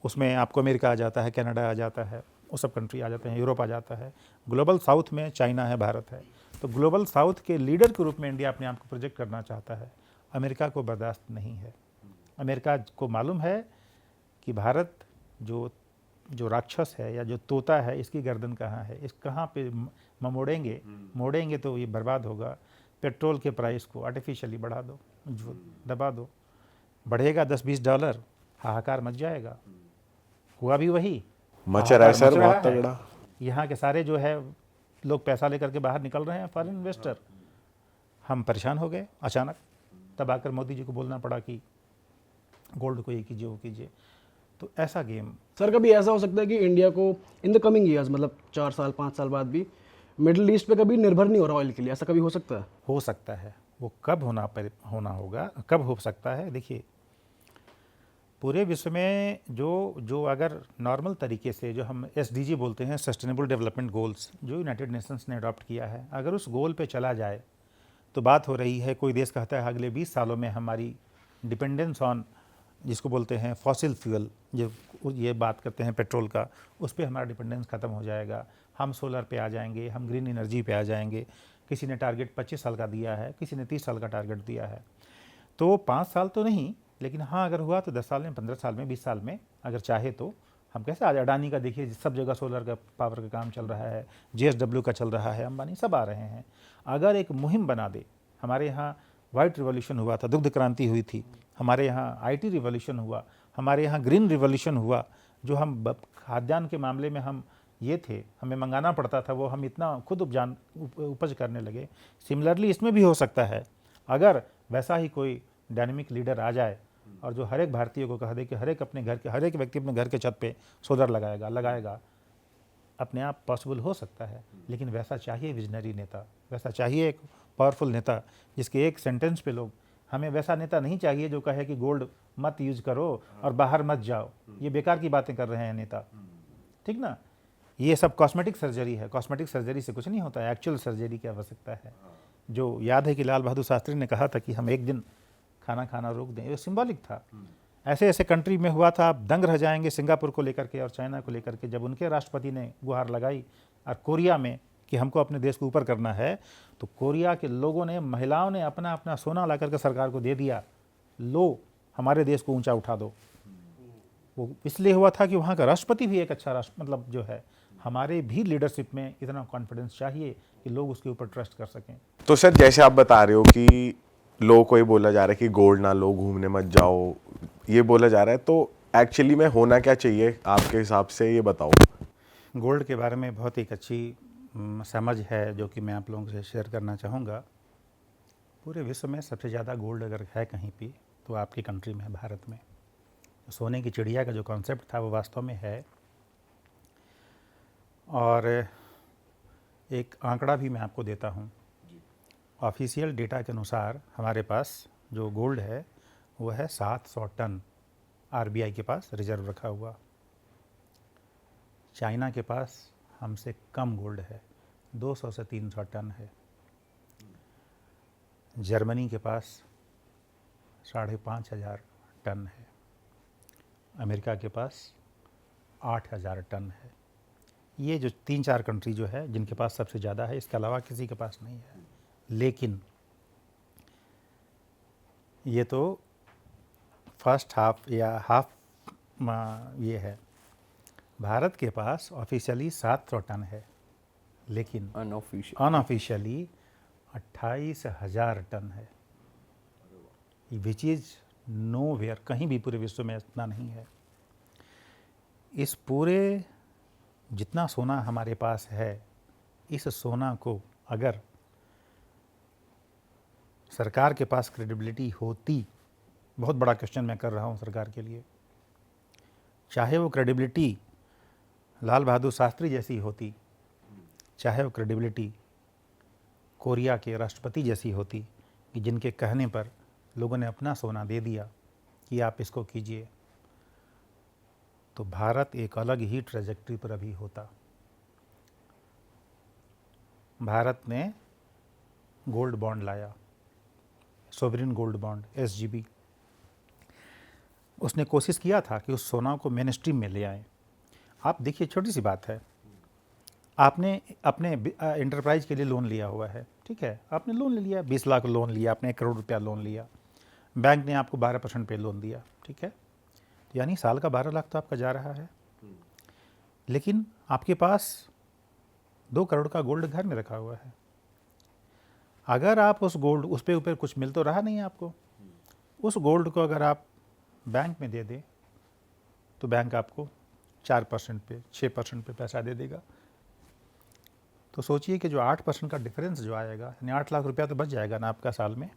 उसमें आपको अमेरिका आ जाता है, कनाडा आ जाता है, वो सब कंट्री आ जाते हैं, यूरोप आ जाता है। ग्लोबल साउथ में चाइना है, भारत है। तो ग्लोबल साउथ के लीडर के रूप में इंडिया अपने आप को प्रोजेक्ट करना चाहता है, अमेरिका को बर्दाश्त नहीं है। अमेरिका को मालूम है कि भारत जो राक्षस है या जो तोता है, इसकी गर्दन कहाँ है, इस कहाँ पे मोड़ेंगे तो ये बर्बाद होगा। पेट्रोल के प्राइस को आर्टिफिशियली बढ़ा दो, दबा दो, बढ़ेगा $10-20, हाहाकार मच जाएगा। हुआ भी वही, मच रहा है हाहाकार सर, मच रहा बहुत है। तगड़ा। यहाँ के सारे जो है लोग पैसा लेकर के बाहर निकल रहे हैं, फॉरेन इन्वेस्टर। हम परेशान हो गए अचानक, तब आकर मोदी जी को बोलना पड़ा कि गोल्ड को ये कीजिए वो कीजिए। तो ऐसा गेम। सर कभी ऐसा हो सकता है कि इंडिया को इन द कमिंग ईयर्स, मतलब 4 साल 5 साल बाद भी मिडिल ईस्ट पे कभी निर्भर नहीं हो रहा ऑयल के लिए, ऐसा कभी हो सकता है? हो सकता है। वो कब होगा, कब हो सकता है? देखिए, पूरे विश्व में जो अगर नॉर्मल तरीके से जो हम SDG बोलते हैं, सस्टेनेबल डेवलपमेंट गोल्स, जो यूनाइटेड नेशंस ने अडॉप्ट किया है, अगर उस गोल पे चला जाए तो बात हो रही है, कोई देश कहता है अगले 20 सालों में हमारी डिपेंडेंस ऑन, जिसको बोलते हैं फॉसिल फ्यूल, जो ये बात करते हैं पेट्रोल का, उस पर हमारा डिपेंडेंस ख़त्म हो जाएगा। हम सोलर पे आ जाएंगे, हम ग्रीन एनर्जी पे आ जाएंगे। किसी ने टारगेट 25 साल का दिया है, किसी ने 30 साल का टारगेट दिया है। तो 5 साल तो नहीं, लेकिन हाँ अगर हुआ तो 10 साल में, 15 साल में, 20 साल में अगर चाहे तो हम कैसे आज अडानी का देखिए सब जगह सोलर का पावर का काम चल रहा है, JSW का चल रहा है, अंबानी सब आ रहे हैं। अगर एक मुहिम बना दे, हमारे यहाँ वाइट रिवॉल्यूशन हुआ था, दुग्ध क्रांति हुई थी, हमारे यहाँ IT रिवॉल्यूशन हुआ, हमारे यहाँ ग्रीन रिवॉल्यूशन हुआ, जो हम खाद्यान्न के मामले में हम ये थे, हमें मंगाना पड़ता था, वो हम इतना खुद उपज करने लगे। सिमिलरली इसमें भी हो सकता है, अगर वैसा ही कोई डायनेमिक लीडर आ जाए और जो हर एक भारतीय को कह दे कि हर एक व्यक्ति अपने घर के छत पे सोलर लगाएगा, अपने आप पॉसिबल हो सकता है। लेकिन वैसा चाहिए विजनरी नेता, वैसा चाहिए एक पावरफुल नेता जिसके एक सेंटेंस पे लोग, हमें वैसा नेता नहीं चाहिए जो कहे कि गोल्ड मत यूज करो और बाहर मत जाओ। ये बेकार की बातें कर रहे हैं नेता, ठीक ना। ये सब कॉस्मेटिक सर्जरी है, कॉस्मेटिक सर्जरी से कुछ नहीं होता है, एक्चुअल सर्जरी की आवश्यकता है। जो याद है कि लाल बहादुर शास्त्री ने कहा था कि हम एक दिन खाना खाना रोक दें, ये सिंबॉलिक था। ऐसे ऐसे कंट्री में हुआ था, आप दंग रह जाएंगे, सिंगापुर को लेकर के और चाइना को लेकर के, जब उनके राष्ट्रपति ने गुहार लगाई। और कोरिया में कि हमको अपने देश को ऊपर करना है, तो कोरिया के लोगों ने, महिलाओं ने अपना अपना सोना ला करके सरकार को दे दिया, लो हमारे देश को ऊंचा उठा दो। वो इसलिए हुआ था कि वहाँ का राष्ट्रपति भी एक अच्छा राष्ट्र, मतलब जो है, हमारे भी लीडरशिप में इतना कॉन्फिडेंस चाहिए कि लोग उसके ऊपर ट्रस्ट कर सकें। तो सर जैसे आप बता रहे हो कि लोगों को ये बोला जा रहा है कि गोल्ड ना लो, घूमने मत जाओ, ये बोला जा रहा है, तो एक्चुअली में होना क्या चाहिए आपके हिसाब से, ये बताओ। गोल्ड के बारे में बहुत एक अच्छी समझ है जो कि मैं आप लोगों से शेयर करना चाहूँगा। पूरे विश्व में सबसे ज़्यादा गोल्ड अगर है कहीं पे तो आपकी कंट्री में है, भारत में। सोने की चिड़िया का जो कॉन्सेप्ट था वो वास्तव में है। और एक आंकड़ा भी मैं आपको देता हूँ। ऑफिशियल डेटा के अनुसार हमारे पास जो गोल्ड है वो है 700 टन RBI के पास रिजर्व रखा हुआ। चाइना के पास हमसे कम गोल्ड है, 200 से 300 टन है। जर्मनी के पास 5,500 टन है। अमेरिका के पास 8,000 टन है। ये जो 3-4 कंट्री जो है जिनके पास सबसे ज़्यादा है, इसके अलावा किसी के पास नहीं है। लेकिन ये तो फर्स्ट हाफ या हाफ ये है। भारत के पास ऑफिशियली 700 टन है, लेकिन अनऑफिशियली 28,000 टन है, विच इज़ नोवेयर, कहीं भी पूरे विश्व में इतना नहीं है। इस पूरे जितना सोना हमारे पास है, इस सोना को अगर सरकार के पास क्रेडिबिलिटी होती, बहुत बड़ा क्वेश्चन मैं कर रहा हूँ सरकार के लिए, चाहे वो क्रेडिबिलिटी लाल बहादुर शास्त्री जैसी होती, चाहे वो क्रेडिबिलिटी कोरिया के राष्ट्रपति जैसी होती, कि जिनके कहने पर लोगों ने अपना सोना दे दिया कि आप इसको कीजिए, तो भारत एक अलग ही ट्रेजेक्ट्री पर अभी होता। भारत ने गोल्ड बॉन्ड लाया, सोवरिन गोल्ड बॉन्ड SGB। उसने कोशिश किया था कि उस सोना को मेन स्ट्रीम में ले आए। आप देखिए, छोटी सी बात है, आपने अपने एंटरप्राइज के लिए लोन लिया हुआ है, ठीक है, आपने लोन ले लिया, 20 लाख लोन लिया, आपने 1 करोड़ रुपया लोन लिया। बैंक ने आपको 12% पे लोन दिया, ठीक है, तो यानी साल का 12 लाख तो आपका जा रहा है। लेकिन आपके पास 2 करोड़ का गोल्ड घर में रखा हुआ है। अगर आप उस गोल्ड, उस पे ऊपर कुछ मिल तो रहा नहीं है आपको, उस गोल्ड को अगर आप बैंक में दे दें तो बैंक आपको 4% पे 6% पे पैसा दे देगा। तो सोचिए कि जो 8% का डिफरेंस जो आएगा, यानी 8 लाख रुपया तो बच जाएगा ना आपका साल में।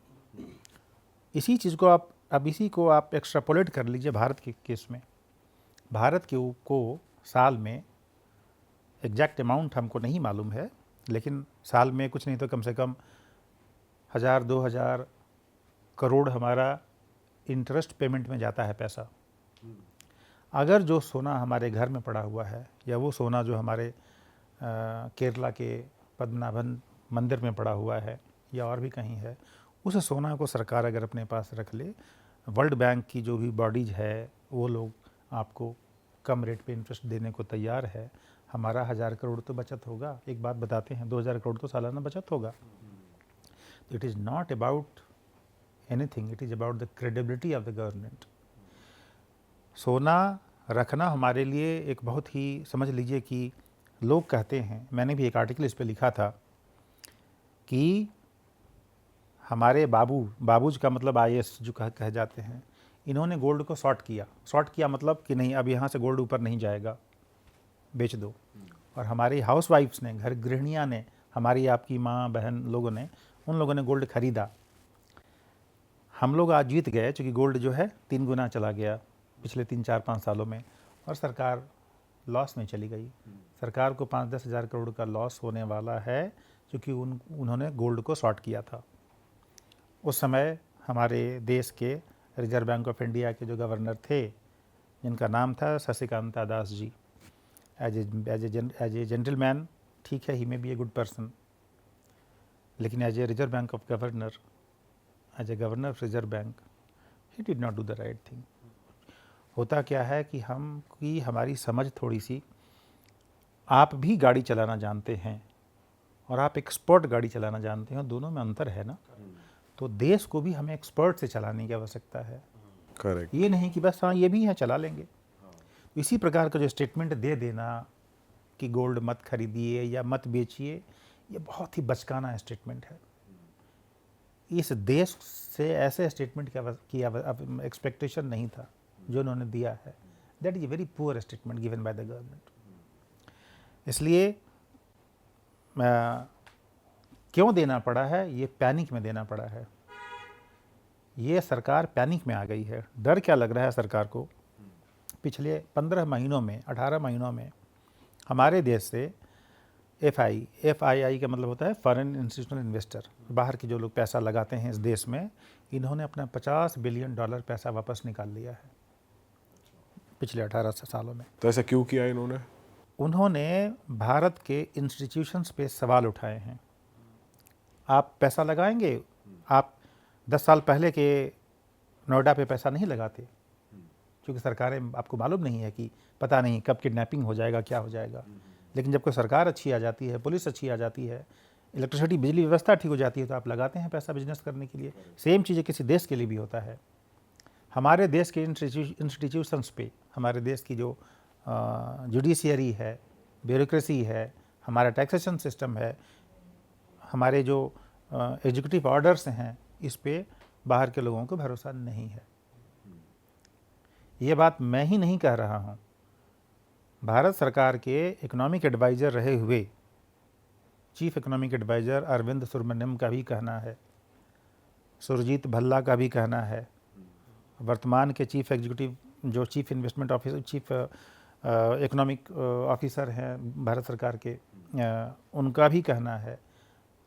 इसी चीज़ को आप अब इसी को आप एक्स्ट्रापोलेट कर लीजिए भारत के केस में। भारत को साल में एग्जैक्ट अमाउंट हमको नहीं मालूम है, लेकिन साल में कुछ नहीं तो कम से कम 1000-2000 करोड़ हमारा इंटरेस्ट पेमेंट में जाता है पैसा। अगर जो सोना हमारे घर में पड़ा हुआ है या वो सोना जो हमारे केरला के पद्मनाभन मंदिर में पड़ा हुआ है या और भी कहीं है, उस सोना को सरकार अगर अपने पास रख ले, वर्ल्ड बैंक की जो भी बॉडीज है वो लोग आपको कम रेट पे इंटरेस्ट देने को तैयार है। हमारा 1000 करोड़ तो बचत होगा। एक बात बताते हैं, 2000 करोड़ तो सालाना बचत होगा। तो it is not about anything, it is about the credibility of the government. सोना रखना हमारे लिए एक बहुत ही, समझ लीजिए कि लोग कहते हैं, मैंने भी एक आर्टिकल इस पे लिखा था कि हमारे बाबूज का मतलब आईएएस जो कह जाते हैं, इन्होंने गोल्ड को शॉर्ट किया मतलब कि नहीं अब यहाँ से गोल्ड ऊपर नहीं जाएगा, बेच दो। और हमारी हाउसवाइफ्स ने, घर गृहिणियाँ ने, हमारी आपकी माँ बहन लोगों ने, उन लोगों ने गोल्ड खरीदा। हम लोग आज जीत गए, चूँकि गोल्ड जो है 3 गुना चला गया पिछले 3-4-5 सालों में, और सरकार लॉस में चली गई। सरकार को 5-10 हज़ार करोड़ का लॉस होने वाला है क्योंकि उन्होंने गोल्ड को शॉर्ट किया था। उस समय हमारे देश के रिजर्व बैंक ऑफ इंडिया के जो गवर्नर थे, जिनका नाम था Shashikanta Das ji, as a gentleman, ठीक है, he may be a good person, लेकिन as a Reserve Bank of governor, as a governor of Reserve Bank, he did not do the right thing. होता क्या है कि हमारी समझ थोड़ी सी, आप भी गाड़ी चलाना जानते हैं और आप एक्सपर्ट गाड़ी चलाना जानते हैं, दोनों में अंतर है ना। तो देश को भी हमें एक्सपर्ट से चलाने की आवश्यकता है। करेक्ट। ये नहीं कि बस हाँ ये भी है चला लेंगे। इसी प्रकार का जो स्टेटमेंट दे देना कि गोल्ड मत खरीदिए या मत बेचिए, ये बहुत ही बचकाना स्टेटमेंट है। इस देश से ऐसे स्टेटमेंट की एक्सपेक्टेशन नहीं था जो उन्होंने दिया है। That is a very poor statement given by the government. इसलिए क्यों देना पड़ा है, ये पैनिक में देना पड़ा है। ये सरकार पैनिक में आ गई है। डर क्या लग रहा है सरकार को, पिछले 15 महीनों में, 18 महीनों में हमारे देश से FII का मतलब होता है फॉरेन इंस्टीट्यूशनल इन्वेस्टर, बाहर के जो लोग पैसा लगाते हैं इस देश में, इन्होंने अपना $50 बिलियन पैसा वापस निकाल लिया है पिछले 18 सालों में। तो ऐसा क्यों किया इन्होंने? उन्होंने भारत के इंस्टीट्यूशंस पे सवाल उठाए हैं। आप पैसा लगाएंगे, आप 10 साल पहले के नोएडा पे पैसा नहीं लगाते, क्योंकि सरकारें, आपको मालूम नहीं है कि पता नहीं कब किडनैपिंग हो जाएगा, क्या हो जाएगा। लेकिन जब कोई सरकार अच्छी आ जाती है, पुलिस अच्छी आ जाती है, इलेक्ट्रिसिटी बिजली व्यवस्था ठीक हो जाती है, तो आप लगाते हैं पैसा बिजनेस करने के लिए। सेम चीज़ किसी देश के लिए भी होता है। हमारे देश के इंस्टीट्यूशंस पे, हमारे देश की जो जुडिशियरी है, ब्यूरोक्रेसी है, हमारा टैक्सेशन सिस्टम है, हमारे जो एग्जीक्यूटिव ऑर्डर्स हैं, इस पे बाहर के लोगों को भरोसा नहीं है। ये बात मैं ही नहीं कह रहा हूँ, भारत सरकार के इकोनॉमिक एडवाइज़र रहे हुए chief economic adviser Arvind Subramanian का भी कहना है, सुरजीत भल्ला का भी कहना है, वर्तमान के चीफ एग्जीक्यूटिव जो chief investment officer, chief economic officer हैं भारत सरकार के, उनका भी कहना है,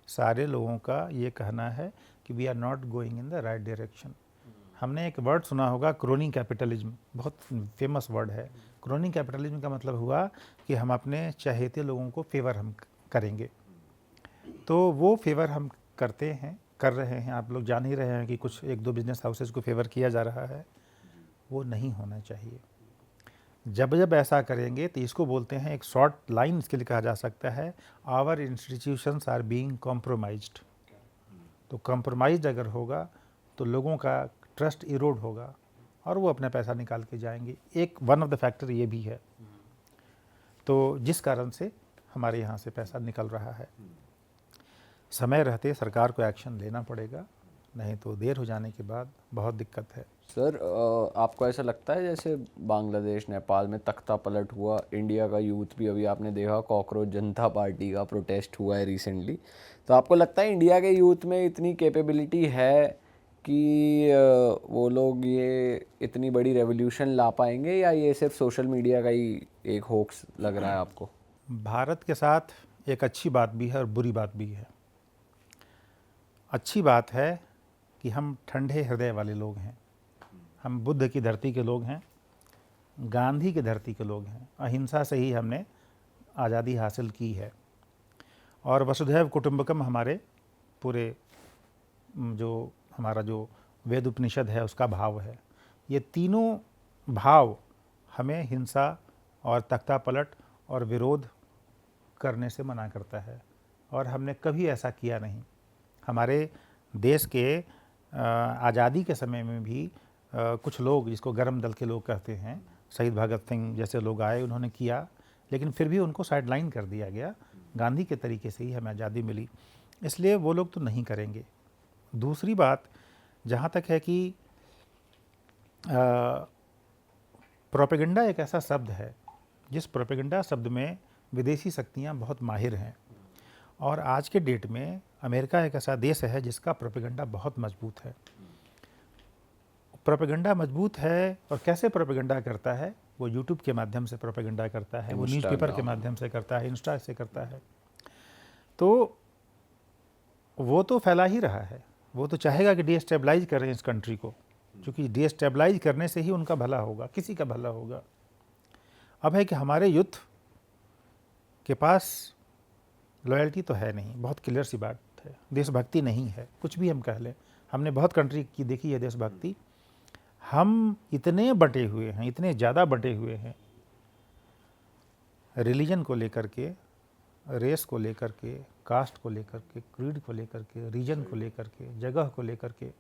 सारे लोगों का ये कहना है कि we are not going in the right direction. हमने एक वर्ड सुना होगा, क्रोनी कैपिटलिज्म, बहुत फेमस वर्ड है। क्रोनी कैपिटलिज्म का मतलब हुआ कि हम अपने चहेते लोगों को फेवर हम करेंगे। तो वो फेवर हम कर रहे हैं। आप लोग जान ही रहे हैं कि कुछ 1-2 बिजनेस हाउसेज को फेवर किया जा रहा है। वो नहीं होना चाहिए। जब ऐसा करेंगे तो इसको बोलते हैं, एक शॉर्ट लाइन इसके लिए कहा जा सकता है, our institutions are being compromised. तो कॉम्प्रोमाइज्ड अगर होगा तो लोगों का ट्रस्ट इरोड होगा और वो अपना पैसा निकाल के जाएंगे। एक वन ऑफ द फैक्टर ये भी है, तो जिस कारण से हमारे यहाँ से पैसा निकल रहा है। समय रहते सरकार को एक्शन लेना पड़ेगा, नहीं तो देर हो जाने के बाद बहुत दिक्कत है। सर आपको ऐसा लगता है जैसे बांग्लादेश नेपाल में तख्ता पलट हुआ, इंडिया का यूथ भी अभी आपने देखा कॉकरोच जनता पार्टी का प्रोटेस्ट हुआ है रिसेंटली, तो आपको लगता है इंडिया के यूथ में इतनी कैपेबिलिटी है कि वो लोग ये इतनी बड़ी रेवोल्यूशन ला पाएंगे, या ये सिर्फ सोशल मीडिया का ही एक होक्स लग रहा है आपको? भारत के साथ एक अच्छी बात भी है और बुरी बात भी है। अच्छी बात है कि हम ठंडे हृदय वाले लोग हैं, हम बुद्ध की धरती के लोग हैं, गांधी की धरती के लोग हैं। अहिंसा से ही हमने आज़ादी हासिल की है और वसुधैव कुटुंबकम हमारे पूरे जो हमारा जो वेद उपनिषद है उसका भाव है। ये तीनों भाव हमें हिंसा और तख्ता पलट और विरोध करने से मना करता है, और हमने कभी ऐसा किया नहीं। हमारे देश के आज़ादी के समय में भी कुछ लोग, जिसको गरम दल के लोग कहते हैं, शहीद भगत सिंह जैसे लोग आए, उन्होंने किया, लेकिन फिर भी उनको साइडलाइन कर दिया गया। गांधी के तरीके से ही हमें आज़ादी मिली, इसलिए वो लोग तो नहीं करेंगे। दूसरी बात जहाँ तक है कि प्रोपेगेंडा एक ऐसा शब्द है जिस प्रोपेगेंडा शब्द में विदेशी शक्तियाँ बहुत माहिर हैं, और आज के डेट में अमेरिका एक ऐसा देश है जिसका प्रोपेगेंडा बहुत मजबूत है। प्रोपेगेंडा मजबूत है, और कैसे प्रोपेगेंडा करता है? वो यूट्यूब के माध्यम से प्रोपेगेंडा करता है, वो न्यूज़पेपर के माध्यम से करता है, इंस्टा से करता है। तो वो तो फैला ही रहा है, वो तो चाहेगा कि डिस्टेबलाइज करें इस कंट्री को, क्योंकि डिस्टेबलाइज करने से ही उनका भला होगा, किसी का भला होगा। अब है कि हमारे यूथ के पास लॉयल्टी तो है नहीं, बहुत क्लियर सी बात है, देशभक्ति नहीं है। कुछ भी हम कह लें, हमने बहुत कंट्री की देखी है देशभक्ति। हम इतने बंटे हुए हैं, इतने ज़्यादा बंटे हुए हैं, रिलीजन को लेकर के, रेस को लेकर के, कास्ट को लेकर के, क्रीड को लेकर के, रीजन को लेकर के, जगह को लेकर के,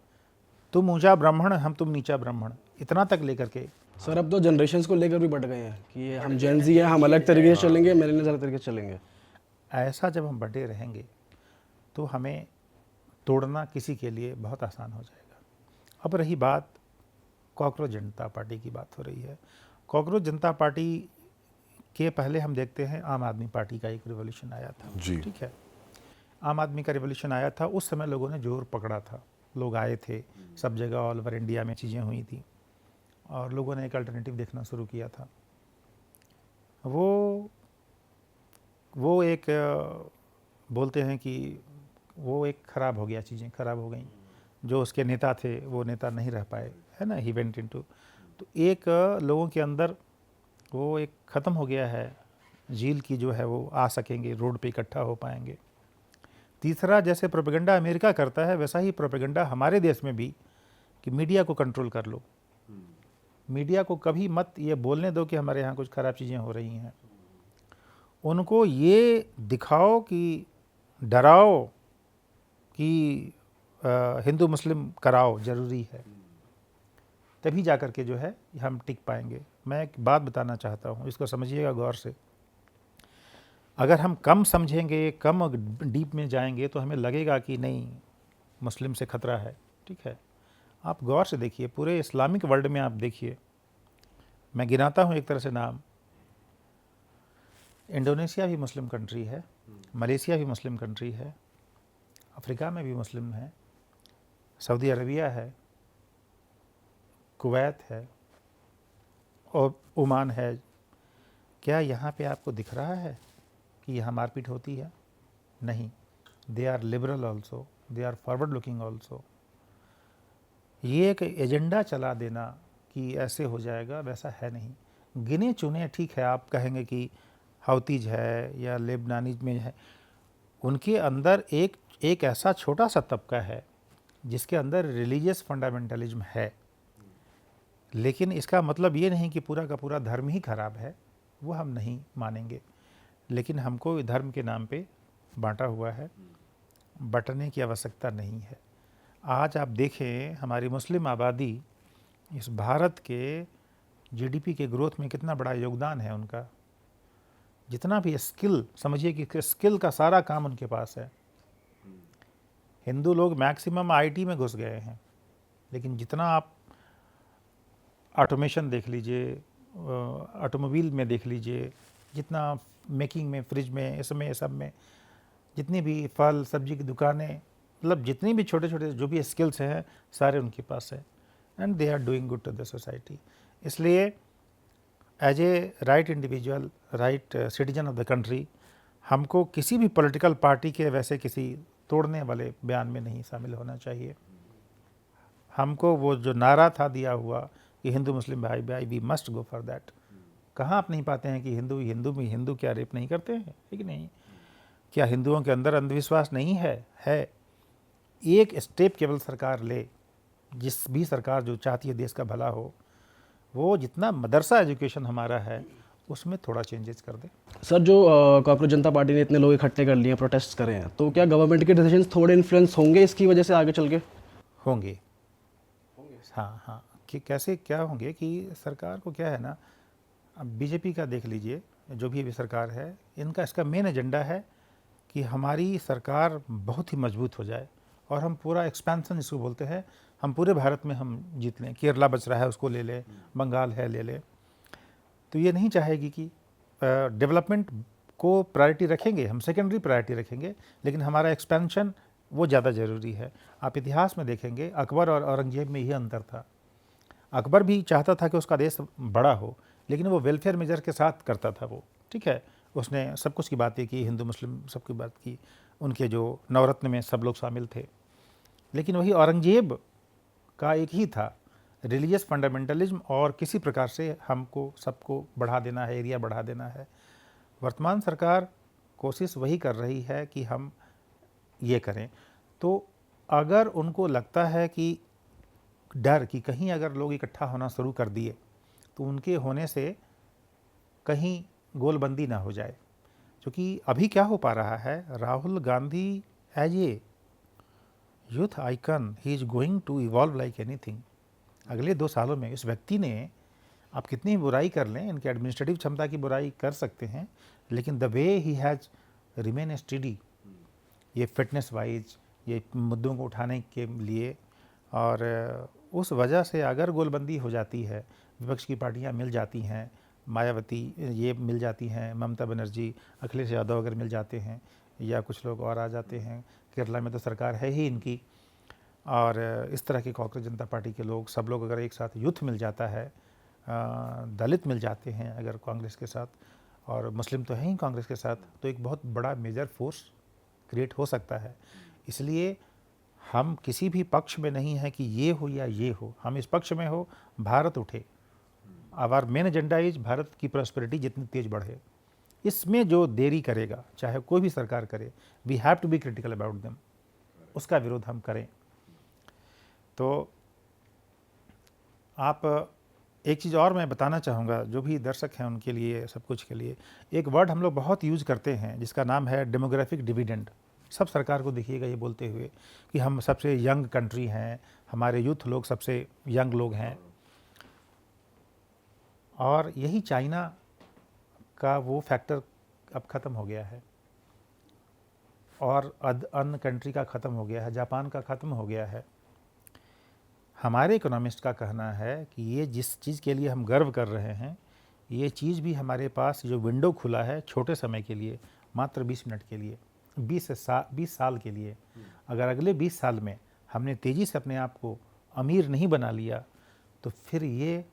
तुम ऊंचा ब्राह्मण, हम तुम नीचा ब्राह्मण, इतना तक लेकर के। सर अब तो जनरेशन्स को लेकर भी बढ़ गए हैं कि ये हम जेन ज़ी हैं, हम अलग तरीके से चलेंगे, मिलेनियल्स अलग तरीके से चलेंगे। ऐसा जब हम बंटे रहेंगे तो हमें तोड़ना किसी के लिए बहुत आसान हो जाएगा। अब रही बात कॉकरोच जनता पार्टी की, बात हो रही है। कॉकरोच जनता पार्टी के पहले हम देखते हैं आम आदमी पार्टी का एक रिवॉल्यूशन आया था जी। ठीक है, आम आदमी का रिवॉल्यूशन आया था। उस समय लोगों ने जोर पकड़ा था, लोग आए थे, सब जगह ऑल ओवर इंडिया में चीज़ें हुई थी, और लोगों ने एक अल्टरनेटिव देखना शुरू किया था। वो एक बोलते हैं कि वो एक ख़राब हो गया, चीज़ें ख़राब हो गई। जो उसके नेता थे वो नेता नहीं रह पाए, है ना, ही वेंट इनटू, तो एक लोगों के अंदर वो एक ख़त्म हो गया है झील की, जो है वो आ सकेंगे, रोड पे इकट्ठा हो पाएंगे। तीसरा, जैसे प्रोपेगेंडा अमेरिका करता है वैसा ही प्रोपेगेंडा हमारे देश में भी, कि मीडिया को कंट्रोल कर लो, मीडिया को कभी मत ये बोलने दो कि हमारे यहाँ कुछ ख़राब चीज़ें हो रही हैं। उनको ये दिखाओ कि डराओ कि हिंदू मुस्लिम कराओ, ज़रूरी है, तभी जा कर के जो है हम टिक पाएंगे। मैं एक बात बताना चाहता हूँ, इसको समझिएगा गौर से। अगर हम कम समझेंगे, कम डीप में जाएंगे, तो हमें लगेगा कि नहीं मुस्लिम से खतरा है, ठीक है। आप गौर से देखिए, पूरे इस्लामिक वर्ल्ड में आप देखिए, मैं गिनाता हूँ एक तरह से नाम, इंडोनेशिया भी मुस्लिम कंट्री है, मलेशिया भी मुस्लिम कंट्री है, अफ्रीका में भी मुस्लिम है, सऊदी अरबिया है, कुवैत है और ओमान है। क्या यहाँ पे आपको दिख रहा है कि यहाँ मारपीट होती है? नहीं। They are liberal also, they are forward looking also. ये एक एजेंडा चला देना कि ऐसे हो जाएगा, वैसा है नहीं। गिने चुने, ठीक है, आप कहेंगे कि हाउतीज है या लेबनानीज में है, उनके अंदर एक ऐसा छोटा सा तबका है जिसके अंदर रिलीजियस फंडामेंटलिज्म है, लेकिन इसका मतलब ये नहीं कि पूरा का पूरा धर्म ही खराब है, वो हम नहीं मानेंगे। लेकिन हमको धर्म के नाम पे बांटा हुआ है, बंटने की आवश्यकता नहीं है। आज आप देखें हमारी मुस्लिम आबादी इस भारत के जीडीपी के ग्रोथ में कितना बड़ा योगदान है उनका। जितना भी स्किल, समझिए कि स्किल का सारा काम उनके पास है। हिंदू लोग मैक्सिमम आईटी में घुस गए हैं, लेकिन जितना आप ऑटोमेशन देख लीजिए, ऑटोमोबाइल में देख लीजिए, जितना मेकिंग में, फ्रिज में, इसमें सब में, जितनी भी फल सब्जी की दुकानें, मतलब जितनी भी छोटे छोटे जो भी स्किल्स हैं सारे उनके पास है, and they are doing good to the society. इसलिए as a right individual, right citizen of the country, हमको किसी भी पॉलिटिकल पार्टी के वैसे किसी तोड़ने वाले बयान में नहीं शामिल होना चाहिए। हमको वो जो नारा था दिया हुआ कि हिंदू मुस्लिम भाई भाई, we must go for that. कहाँ आप नहीं पाते हैं कि हिंदू क्या रेप नहीं करते हैं, ठीक नहीं? क्या हिंदुओं के अंदर अंधविश्वास नहीं है? है। एक स्टेप केवल सरकार ले, जिस भी सरकार जो चाहती है देश का भला हो, वो जितना मदरसा एजुकेशन हमारा है उसमें थोड़ा चेंजेस कर दे। सर, जो कॉकरोच जनता पार्टी ने इतने लोग इकट्ठे कर लिए, प्रोटेस्ट करे हैं, तो क्या गवर्नमेंट के डिसीजंस थोड़े इन्फ्लुएंस होंगे इसकी वजह से आगे चल के? होंगे। हाँ हाँ, कि कैसे क्या होंगे कि सरकार को क्या है ना, अब बीजेपी का देख लीजिए, जो भी अभी सरकार है, इनका इसका मेन एजेंडा है कि हमारी सरकार बहुत ही मजबूत हो जाए और हम पूरा एक्सपेंशन जिसको बोलते हैं, हम पूरे भारत में हम जीत लें। केरला बच रहा है उसको ले लें, बंगाल है ले लें। तो ये नहीं चाहेगी कि डेवलपमेंट को प्रायोरिटी रखेंगे, हम सेकेंडरी प्रायोरिटी रखेंगे, लेकिन हमारा एक्सपेंशन वो ज़्यादा ज़रूरी है। आप इतिहास में देखेंगे अकबर और औरंगजेब में यही अंतर था। अकबर भी चाहता था कि उसका देश बड़ा हो, लेकिन वो वेलफेयर मेजर के साथ करता था वो, ठीक है। उसने सब कुछ की बातें की, हिंदू मुस्लिम सबकी बात की, उनके जो नवरत्न में सब लोग शामिल थे। लेकिन वही औरंगजेब का एक ही था, रिलीजियस फंडामेंटलिज्म और किसी प्रकार से हमको सबको बढ़ा देना है, एरिया बढ़ा देना है। वर्तमान सरकार कोशिश वही कर रही है कि हम ये करें। तो अगर उनको लगता है कि डर कि कहीं अगर लोग इकट्ठा होना शुरू कर दिए तो उनके होने से कहीं गोलबंदी ना हो जाए, क्योंकि अभी क्या हो पा रहा है, Rahul Gandhi as a youth icon, he is going to evolve like anything. अगले 2 सालों में इस व्यक्ति ने, आप कितनी बुराई कर लें, इनके एडमिनिस्ट्रेटिव क्षमता की बुराई कर सकते हैं, लेकिन the way he has remain study, ये फिटनेस वाइज, ये मुद्दों को उठाने के लिए, और उस वजह से अगर गोलबंदी हो जाती है, विपक्ष की पार्टियां मिल जाती हैं, मायावती ये मिल जाती हैं, ममता बनर्जी, अखिलेश यादव अगर मिल जाते हैं, या कुछ लोग और आ जाते हैं, केरला में तो सरकार है ही इनकी, और इस तरह के कांग्रेस जनता पार्टी के लोग, सब लोग अगर एक साथ यूथ मिल जाता है, दलित मिल जाते हैं अगर कांग्रेस के साथ, और मुस्लिम तो हैं ही कांग्रेस के साथ, तो एक बहुत बड़ा मेजर फोर्स क्रिएट हो सकता है। इसलिए हम किसी भी पक्ष में नहीं है कि ये हो या ये हो, हम इस पक्ष में हो भारत उठे। Our main agenda is Bharat की प्रॉस्पेरिटी जितनी तेज बढ़े। इसमें जो देरी करेगा, चाहे कोई भी सरकार करे, we have to be critical about them, उसका विरोध हम करें। तो आप एक चीज़ और मैं बताना चाहूँगा, जो भी दर्शक हैं उनके लिए, सब कुछ के लिए, एक वर्ड हम लोग बहुत यूज़ करते हैं जिसका नाम है डेमोग्राफिक डिविडेंड। सब सरकार को देखिएगा ये बोलते हुए कि हम सबसे यंग कंट्री हैं, हमारे यूथ लोग सबसे यंग लोग हैं, और यही चाइना का वो फैक्टर अब ख़त्म हो गया है, और अन्य कंट्री का ख़त्म हो गया है, जापान का ख़त्म हो गया है। हमारे इकोनॉमिस्ट का कहना है कि ये जिस चीज़ के लिए हम गर्व कर रहे हैं, ये चीज़ भी हमारे पास जो विंडो खुला है छोटे समय के लिए, मात्र 20 मिनट के लिए, 20 साल के लिए, अगर अगले 20 साल में हमने तेज़ी से अपने आप को अमीर नहीं बना लिया तो फिर ये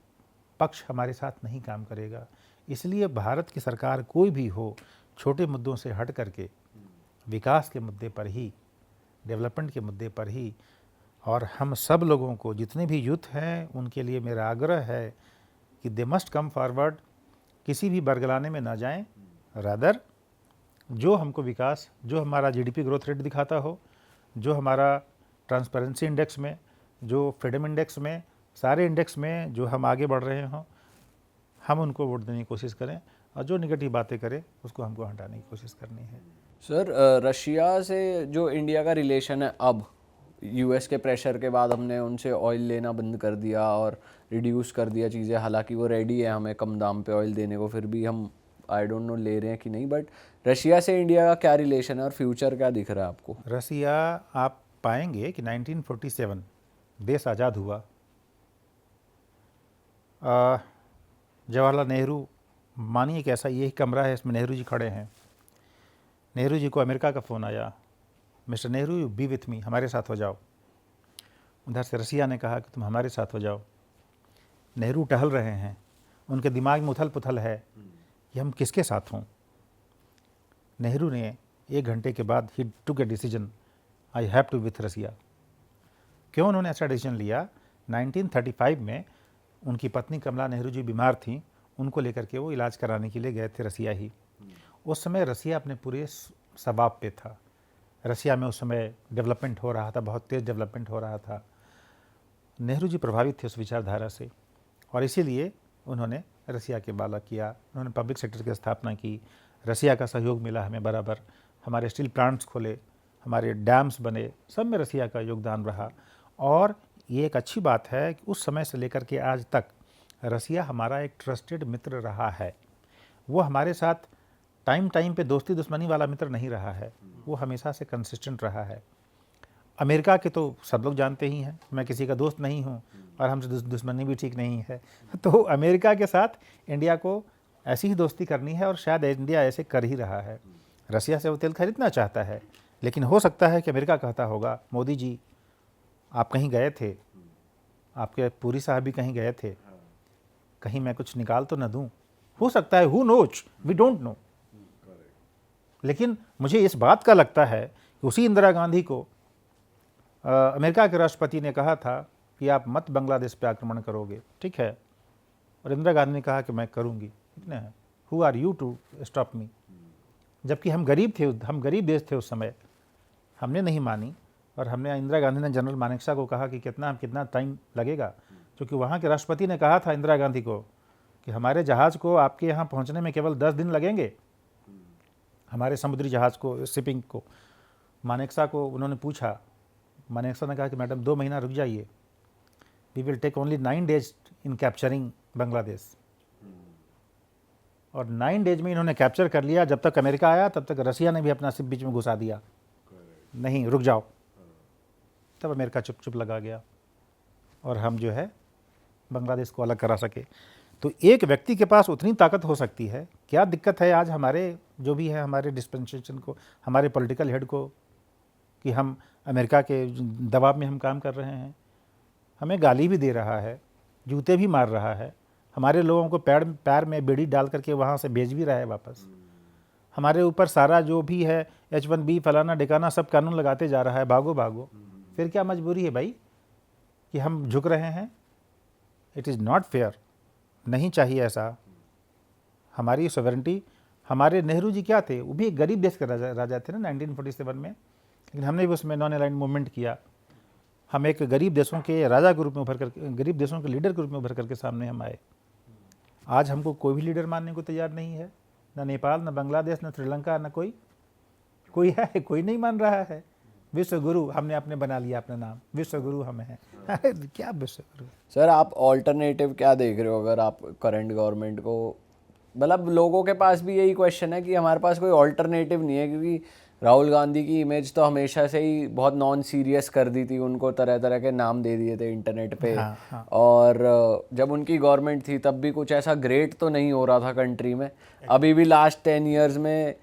पक्ष हमारे साथ नहीं काम करेगा। इसलिए भारत की सरकार कोई भी हो, छोटे मुद्दों से हट करके विकास के मुद्दे पर ही, डेवलपमेंट के मुद्दे पर ही, और हम सब लोगों को, जितने भी यूथ हैं, उनके लिए मेरा आग्रह है कि दे मस्ट कम फॉरवर्ड, किसी भी बरगलाने में ना जाएं, रादर जो हमको विकास, जो हमारा जीडीपी ग्रोथ रेट दिखाता हो, जो हमारा ट्रांसपेरेंसी इंडेक्स में, जो फ्रीडम इंडेक्स में, सारे इंडेक्स में जो हम आगे बढ़ रहे हों, हम उनको वोट देने की कोशिश करें, और जो निगेटिव बातें करें उसको हमको हटाने की कोशिश करनी है। सर, रशिया से जो इंडिया का रिलेशन है अब, यूएस के प्रेशर के बाद हमने उनसे ऑयल लेना बंद कर दिया और रिड्यूस कर दिया चीज़ें, हालांकि वो रेडी है हमें कम दाम पे ऑयल देने को, फिर भी हम आई डोंट नो ले रहे हैं कि नहीं। बट रशिया से इंडिया का क्या रिलेशन है और फ्यूचर क्या दिख रहा है आपको? रसिया, आप पाएंगे कि 1947 देश आज़ाद हुआ, जवाहरलाल नेहरू, मानिए कि ऐसा यही कमरा है, इसमें नेहरू जी खड़े हैं। नेहरू जी को अमेरिका का फ़ोन आया, mister Nehru you B with me, हमारे साथ हो जाओ। उधर से रसिया ने कहा कि तुम हमारे साथ हो जाओ। नेहरू टहल रहे हैं, उनके दिमाग में उथल पुथल है कि हम किसके साथ हों। नेहरू ने 1 घंटे के बाद ही took a decision, I have to with Russia. क्यों उन्होंने ऐसा डिसीजन लिया? 1935 में उनकी पत्नी कमला नेहरू जी बीमार थीं, उनको लेकर के वो इलाज कराने के लिए गए थे रसिया ही। उस समय रसिया अपने पूरे शबाब पे था। रसिया में उस समय डेवलपमेंट हो रहा था, बहुत तेज़ डेवलपमेंट हो रहा था। नेहरू जी प्रभावित थे उस विचारधारा से और इसीलिए उन्होंने रसिया के बाला किया। उन्होंने पब्लिक सेक्टर की स्थापना की, रसिया का सहयोग मिला हमें बराबर, हमारे स्टील प्लांट्स खोले, हमारे डैम्स बने, सब में रसिया का योगदान रहा। और ये एक अच्छी बात है कि उस समय से लेकर के आज तक रसिया हमारा एक ट्रस्टेड मित्र रहा है। वो हमारे साथ टाइम टाइम पे दोस्ती दुश्मनी वाला मित्र नहीं रहा है, वो हमेशा से कंसिस्टेंट रहा है। अमेरिका के तो सब लोग जानते ही हैं, मैं किसी का दोस्त नहीं हूँ और हमसे दुश्मनी भी ठीक नहीं है। तो अमेरिका के साथ इंडिया को ऐसी ही दोस्ती करनी है और शायद इंडिया ऐसे कर ही रहा है। रसिया से वो तेल खरीदना चाहता है, लेकिन हो सकता है कि अमेरिका कहता होगा, मोदी जी आप कहीं गए थे, आपके पूरी साहब भी कहीं गए थे, कहीं मैं कुछ निकाल तो न दूँ। हो सकता है, who knows, we don't know. लेकिन मुझे इस बात का लगता है कि उसी इंदिरा गांधी को अमेरिका के राष्ट्रपति ने कहा था कि आप मत बांग्लादेश पे आक्रमण करोगे, ठीक है, और इंदिरा गांधी ने कहा कि मैं करूंगी। कितने हैं, who are you to stop me? जबकि हम गरीब थे, हम गरीब देश थे उस समय, हमने नहीं मानी और हमने, इंदिरा गांधी ने जनरल मानेकशॉ को कहा कि कितना टाइम लगेगा, क्योंकि वहाँ के राष्ट्रपति ने कहा था इंदिरा गांधी को कि हमारे जहाज़ को आपके यहाँ पहुँचने में केवल 10 दिन लगेंगे, हमारे समुद्री जहाज़ को, शिपिंग को। मानेकशॉ को उन्होंने पूछा, मानेकशॉ ने कहा कि मैडम 2 महीना रुक जाइए, we will take only 9 days in capturing Bangladesh. और 9 डेज में इन्होंने कैप्चर कर लिया। जब तक अमेरिका आया तब तक रसिया ने भी अपना शिप बीच में घुसा दिया, नहीं रुक जाओ। तब अमेरिका चुप चुप लगा गया और हम जो है बांग्लादेश को अलग करा सके। तो एक व्यक्ति के पास उतनी ताकत हो सकती है। क्या दिक्कत है आज हमारे जो भी है, हमारे डिस्पेंसेशन को, हमारे पॉलिटिकल हेड को, कि हम अमेरिका के दबाव में हम काम कर रहे हैं? हमें गाली भी दे रहा है, जूते भी मार रहा है, हमारे लोगों को पैर में बेड़ी डाल करके वहाँ से भेज भी रहा है वापस। हमारे ऊपर सारा जो भी है H1B फलाना डिकाना सब कानून लगाते जा रहा है, भागो भागो। फिर क्या मजबूरी है भाई कि हम झुक रहे हैं? इट इज़ नॉट फेयर, नहीं चाहिए ऐसा। हमारी सॉवरेंटी, हमारे नेहरू जी क्या थे, वो भी एक गरीब देश के राजा थे ना 1947 में, लेकिन हमने भी उसमें नॉन अलाइंड मूवमेंट किया। हम एक गरीब देशों के राजा के रूप में उभर कर, गरीब देशों के लीडर के रूप में उभर करके सामने हम आए। आज हमको कोई भी लीडर मानने को तैयार नहीं है, न नेपाल, न बांग्लादेश, न श्रीलंका, न कोई है, कोई नहीं मान रहा है। विश्व गुरु हमने अपने बना लिया, अपना नाम विश्व गुरु हमें है। क्या विश्व गुरु? सर आप ऑल्टरनेटिव क्या देख रहे हो अगर आप करंट गवर्नमेंट को, मतलब लोगों के पास भी यही क्वेश्चन है कि हमारे पास कोई ऑल्टरनेटिव नहीं है, क्योंकि राहुल गांधी की इमेज तो हमेशा से ही बहुत नॉन सीरियस कर दी थी, उनको तरह तरह के नाम दे दिए थे इंटरनेट पे। हाँ। और जब उनकी गवर्नमेंट थी तब भी कुछ ऐसा ग्रेट तो नहीं हो रहा था कंट्री में। अभी भी लास्ट 10 ईयर्स में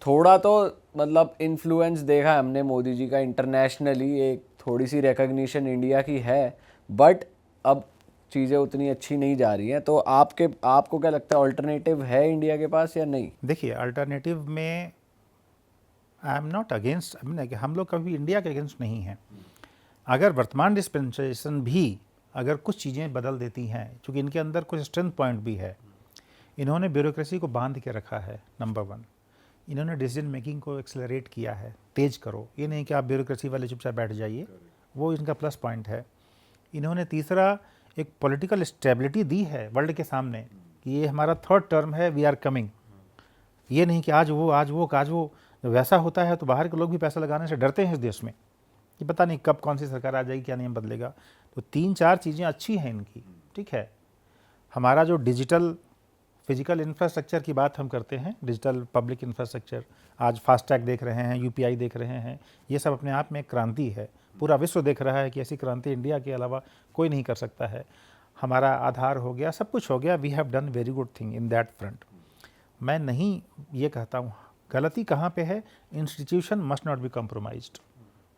थोड़ा तो मतलब इन्फ्लुएंस देखा है हमने मोदी जी का इंटरनेशनली, एक थोड़ी सी रिकग्निशन इंडिया की है, बट अब चीज़ें उतनी अच्छी नहीं जा रही हैं। तो आपको क्या लगता है, ऑल्टरनेटिव है इंडिया के पास या नहीं? देखिए, अल्टरनेटिव में आई एम नॉट अगेंस्ट, हम लोग कभी इंडिया के अगेंस्ट नहीं हैं। अगर वर्तमान डिस्पेंसेशन भी अगर कुछ चीज़ें बदल देती हैं, क्योंकि इनके अंदर कुछ स्ट्रेंथ पॉइंट भी है। इन्होंने ब्यूरोक्रेसी को बांध के रखा है, नंबर 1। इन्होंने डिसीजन मेकिंग को एक्सेलरेट किया है, तेज़ करो, ये नहीं कि आप ब्यूरोक्रेसी वाले चुपचाप बैठ जाइए, वो इनका प्लस पॉइंट है। इन्होंने तीसरा एक पॉलिटिकल स्टेबिलिटी दी है वर्ल्ड के सामने कि ये हमारा 3rd टर्म है, वी आर कमिंग। ये नहीं कि आज वो वैसा होता है तो बाहर के लोग भी पैसा लगाने से डरते हैं इस देश में। कि पता नहीं कब कौन सी सरकार आ जाएगी, क्या नियम बदलेगा। तो 3-4 चीज़ें अच्छी हैं इनकी, ठीक है। हमारा जो डिजिटल फिजिकल इंफ्रास्ट्रक्चर की बात हम करते हैं, डिजिटल पब्लिक इंफ्रास्ट्रक्चर, आज फास्टैग देख रहे हैं, यूपीआई देख रहे हैं, ये सब अपने आप में एक क्रांति है। पूरा विश्व देख रहा है कि ऐसी क्रांति इंडिया के अलावा कोई नहीं कर सकता है। हमारा आधार हो गया, सब कुछ हो गया, we have done very good thing in that front. मैं नहीं ये कहता हूँ, गलती कहाँ पे है, institution must not be compromised.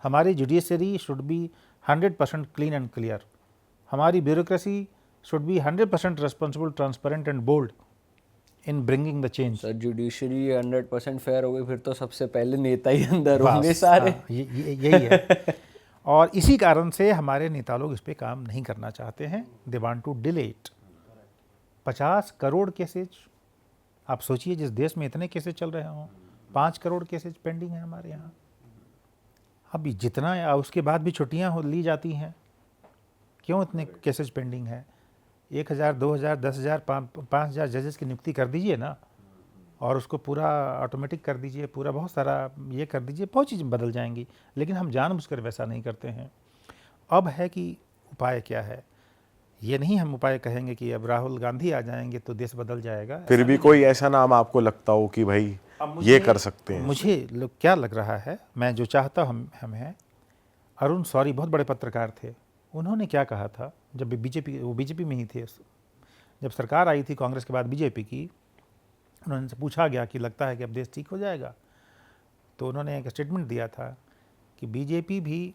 हमारी judiciary should be 100% clean and clear, हमारी bureaucracy should be 100% responsible, transparent and bold in bringing the change. Sir judiciary 100% fair हो गई, फिर तो सबसे पहले नेता ही अंदर होंगे सारे। यही है। और इसी कारण से हमारे नेता लोग इस पे काम नहीं करना चाहते हैं, they want to delay it. 50 crore cases, आप सोचिए जिस देश में इतने केसेज चल रहे हों, 5 करोड़ केसेज पेंडिंग है हमारे यहाँ। अभी जितना उसके बाद भी छुट्टियाँ ली जाती हैं, क्यों इतने केसेज पेंडिंग है? 1000, 2000, 10,000, 5,000 जजेस की नियुक्ति कर दीजिए ना, और उसको पूरा ऑटोमेटिक कर दीजिए, पूरा बहुत सारा ये कर दीजिए, बहुत चीज़ बदल जाएंगी। लेकिन हम जानबूझकर वैसा नहीं करते हैं। अब है कि उपाय क्या है, ये नहीं हम उपाय कहेंगे कि अब राहुल गांधी आ जाएंगे तो देश बदल जाएगा। फिर भी कोई ऐसा नाम आपको लगता हो कि भाई ये कर सकते हैं? मुझे क्या लग रहा है, मैं जो चाहता हम हैं, अरुण शौरी बहुत बड़े पत्रकार थे, उन्होंने क्या कहा था जब वो बीजेपी में ही थे, जब सरकार आई थी कांग्रेस के बाद बीजेपी की, उन्होंने पूछा गया कि लगता है कि अब देश ठीक हो जाएगा, तो उन्होंने एक स्टेटमेंट दिया था कि बीजेपी भी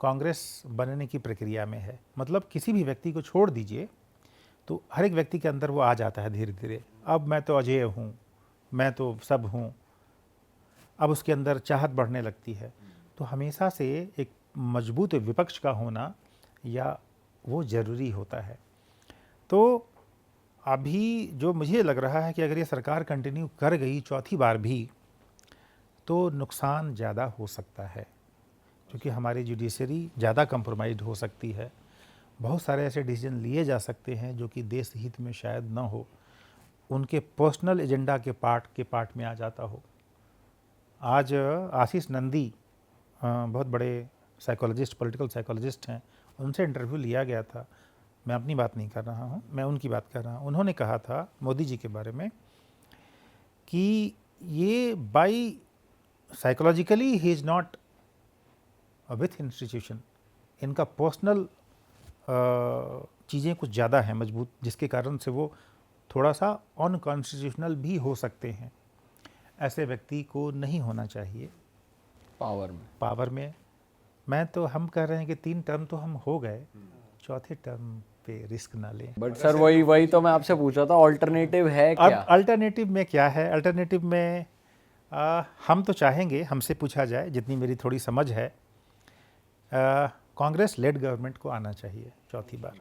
कांग्रेस बनने की प्रक्रिया में है। मतलब किसी भी व्यक्ति को छोड़ दीजिए तो हर एक व्यक्ति के अंदर वो आ जाता है धीरे धीरे, अब मैं तो अजेय हूँ, मैं तो सब हूँ, अब उसके अंदर चाहत बढ़ने लगती है। तो हमेशा से एक मजबूत विपक्ष का होना या वो ज़रूरी होता है। तो अभी जो मुझे लग रहा है कि अगर ये सरकार कंटिन्यू कर गई चौथी बार भी, तो नुकसान ज़्यादा हो सकता है, क्योंकि हमारी जुडिशरी ज़्यादा कंप्रोमाइज़ हो सकती है। बहुत सारे ऐसे डिसीजन लिए जा सकते हैं जो कि देश हित में शायद न हो, उनके पर्सनल एजेंडा के पार्ट में आ जाता हो। आज आशीष नंदी बहुत बड़े साइकोलॉजिस्ट, पॉलिटिकल साइकोलॉजिस्ट हैं, उनसे इंटरव्यू लिया गया था। मैं अपनी बात नहीं कर रहा हूँ, मैं उनकी बात कर रहा हूँ। उन्होंने कहा था मोदी जी के बारे में कि ये by psychologically he is not with institution, इनका पर्सनल चीज़ें कुछ ज़्यादा हैं मजबूत, जिसके कारण से वो थोड़ा सा अनकॉन्स्टिट्यूशनल भी हो सकते हैं। ऐसे व्यक्ति को नहीं होना चाहिए पावर में। मैं तो हम कह रहे हैं कि 3 टर्म तो हम हो गए, चौथे टर्म पे रिस्क ना लें। बट सर वही तो मैं आपसे पूछ रहा था, अल्टरनेटिव है क्या? अब अल्टरनेटिव में क्या है? अल्टरनेटिव में हम तो चाहेंगे, हमसे पूछा जाए, जितनी मेरी थोड़ी समझ है, कांग्रेस लेड गवर्नमेंट को आना चाहिए चौथी बार।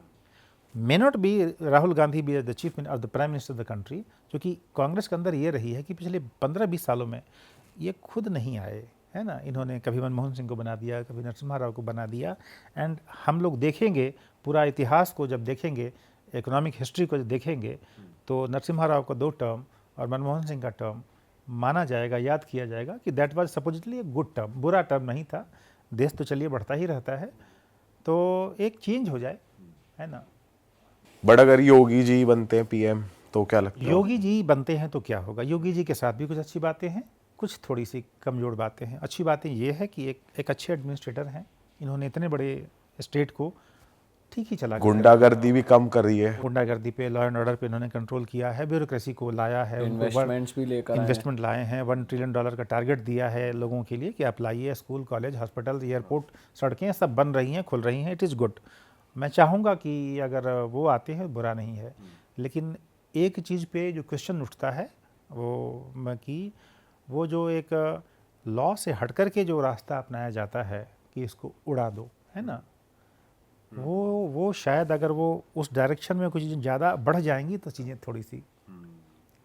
May not be Rahul Gandhi be the chief of the prime minister of the country, क्योंकि कांग्रेस के अंदर ये रही है कि पिछले 15-20 सालों में ये खुद नहीं आए, है ना। इन्होंने कभी मनमोहन सिंह को बना दिया, कभी नरसिम्हा राव को बना दिया। एंड हम लोग देखेंगे पूरा इतिहास को, जब देखेंगे इकोनॉमिक हिस्ट्री को जब देखेंगे, तो नरसिम्हा राव का 2 टर्म और मनमोहन सिंह का टर्म माना जाएगा, याद किया जाएगा कि that was supposedly a good term, बुरा टर्म नहीं था। देश तो चलिए बढ़ता ही रहता है, तो एक चेंज हो जाए, है ना। बट अगर योगी जी बनते हैं पीएम तो क्या लगता है? योगी जी बनते हैं तो क्या होगा? योगी जी के साथ भी कुछ अच्छी बातें हैं, कुछ थोड़ी सी कमज़ोर बातें हैं। अच्छी बातें ये है कि एक अच्छे एडमिनिस्ट्रेटर हैं, इन्होंने इतने बड़े स्टेट को ठीक ही चला। गुंडागर्दी भी कम कर रही है, गुंडागर्दी पे, लॉ एंड ऑर्डर पे इन्होंने कंट्रोल किया है, ब्यूरोक्रेसी को लाया है, इन्वेस्टमेंट्स भी लेकर इन्वेस्टमेंट लाए हैं, $1 ट्रिलियन का टारगेट दिया है लोगों के लिए कि आप लाइए, स्कूल, कॉलेज, हॉस्पिटल, एयरपोर्ट, सड़कें सब बन रही हैं, खुल रही हैं, इट इज़ गुड। मैं चाहूँगा कि अगर वो आते हैं, बुरा नहीं है। लेकिन एक चीज़ पे जो क्वेश्चन उठता है वो कि वो जो एक लॉ से हट कर के जो रास्ता अपनाया जाता है कि इसको उड़ा दो, है ना, वो शायद अगर वो उस डायरेक्शन में कुछ ज़्यादा बढ़ जाएंगी तो चीज़ें थोड़ी सी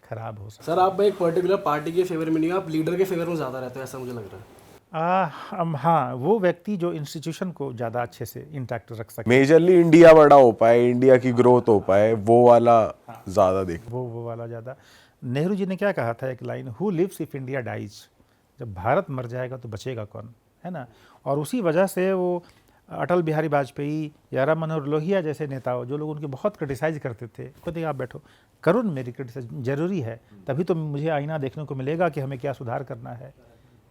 खराब हो सकती। सर आप एक पर्टिकुलर पार्टी के फेवर में नहीं, आप लीडर के फेवर में ज़्यादा रहते हैं, ऐसा मुझे लग रहा है। हाँ, वो व्यक्ति जो इंस्टीट्यूशन को ज़्यादा अच्छे से इंटैक्ट रख सके, मेजरली इंडिया बड़ा हो पाए, इंडिया की ग्रोथ हो पाए, वो वाला ज़्यादा देख, वो वाला ज़्यादा। नेहरू जी ने क्या कहा था एक line, who lives if India dies, जब भारत मर जाएगा तो बचेगा कौन, है ना। और उसी वजह से वो अटल बिहारी वाजपेयी या राम मनोहर लोहिया जैसे नेताओं जो लोग उनके बहुत क्रिटिसाइज करते थे, कहते आप बैठो करो न मेरी क्रिटिसाइज, जरूरी है, तभी तो मुझे आईना देखने को मिलेगा कि हमें क्या सुधार करना है।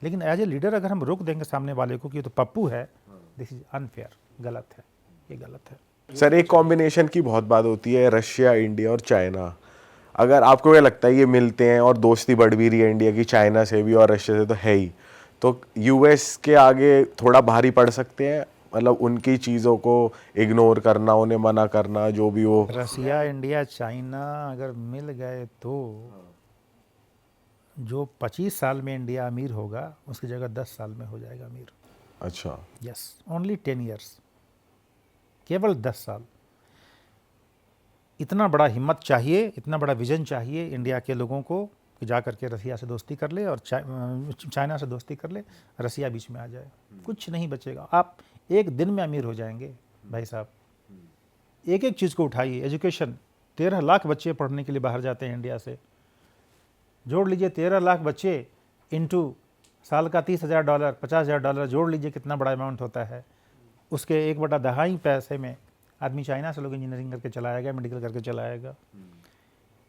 लेकिन एज ए लीडर अगर हम रोक देंगे सामने वाले को कि ये तो पप्पू है, दिस इज अनफेयर, गलत है, ये गलत है। सर एक कॉम्बिनेशन की बहुत बात होती है, रशिया, इंडिया और चाइना। अगर आपको क्या लगता है ये मिलते हैं और दोस्ती बढ़ भी रही है इंडिया की चाइना से भी और रशिया से तो है ही, तो यूएस के आगे थोड़ा भारी पड़ सकते हैं, मतलब उनकी चीज़ों को इग्नोर करना, उन्हें मना करना, जो भी वो। रसिया, इंडिया, चाइना अगर मिल गए तो जो 25 साल में इंडिया अमीर होगा उसकी जगह 10 साल में हो जाएगा अमीर। अच्छा, यस, ओनली 10 ईयर्स, केवल 10 साल। इतना बड़ा हिम्मत चाहिए, इतना बड़ा विजन चाहिए इंडिया के लोगों को कि जा करके रसिया से दोस्ती कर ले और चाइना से दोस्ती कर ले, रसिया बीच में आ जाए, कुछ नहीं बचेगा। आप एक दिन में अमीर हो जाएंगे भाई साहब। एक एक चीज़ को उठाइए, एजुकेशन, 13 लाख बच्चे पढ़ने के लिए बाहर जाते हैं इंडिया से, जोड़ लीजिए 13 लाख बच्चे इंटू साल का $30,000, $50,000 जोड़ लीजिए कितना बड़ा अमाउंट होता है। उसके 1/2 पैसे में आदमी चाइना से लोग इंजीनियरिंग करके चलाएगा, मेडिकल करके चलाएगा,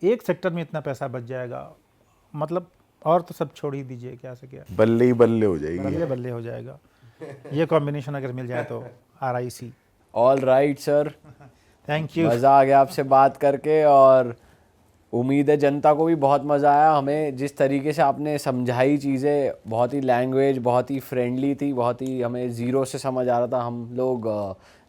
एक सेक्टर में इतना पैसा बच जाएगा, मतलब और तो सब छोड़ ही दीजिए, क्या से क्या, बल्ले ही बल्ले हो जाएगी। बल्ले बल्ले हो जाएगा। ये कॉम्बिनेशन अगर मिल जाए तो RIC। All right sir, thank you. मज़ा आ गया आपसे बात करके और उम्मीद है जनता को भी बहुत मज़ा आया। हमें जिस तरीके से आपने समझाई चीज़ें, बहुत ही लैंग्वेज बहुत ही फ्रेंडली थी, बहुत ही हमें ज़ीरो से समझ आ रहा था। हम लोग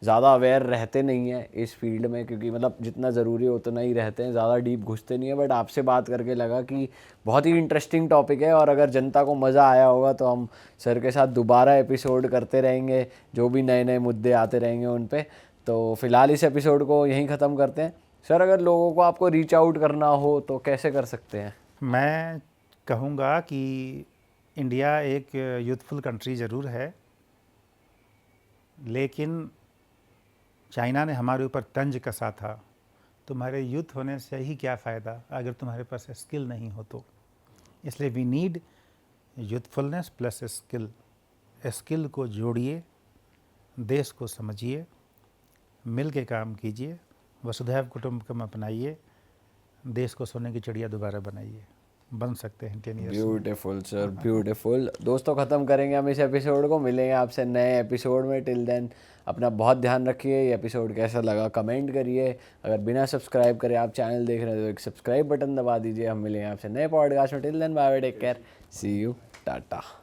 ज़्यादा अवेयर रहते नहीं हैं इस फील्ड में, क्योंकि मतलब जितना ज़रूरी है उतना ही रहते हैं, ज़्यादा डीप घुसते नहीं है। बट आपसे बात करके लगा कि बहुत ही इंटरेस्टिंग टॉपिक है और अगर जनता को मज़ा आया होगा तो हम सर के साथ दोबारा एपिसोड करते रहेंगे, जो भी नए नए मुद्दे आते रहेंगे उन पे। तो फ़िलहाल इस एपिसोड को यहीं ख़त्म करते हैं। सर अगर लोगों को आपको रीच आउट करना हो तो कैसे कर सकते हैं? मैं कहूँगा कि इंडिया एक यूथफुल कंट्री ज़रूर है, लेकिन चाइना ने हमारे ऊपर तंज कसा था। तुम्हारे यूथ होने से ही क्या फ़ायदा अगर तुम्हारे पास स्किल नहीं हो तो। इसलिए we need youthfulness plus skill. Skill को जोड़िए, देश को समझिए, मिल के काम कीजिए, वसुधैव कुटुंबकम अपनाइए, देश को सोने की चिड़िया दोबारा बनाइए, बन सकते हैं 10 ईयर्स। Beautiful sir, beautiful. दोस्तों ख़त्म करेंगे हम इस एपिसोड को, मिलेंगे आपसे नए एपिसोड में। टिल देन अपना बहुत ध्यान रखिए। ये एपिसोड कैसा लगा कमेंट करिए। अगर बिना सब्सक्राइब करे आप चैनल देख रहे हैं तो एक सब्सक्राइब बटन दबा दीजिए। हम मिलेंगे आपसे नए पॉडकास्ट में। Till then bye bye, take care, see you, Tata.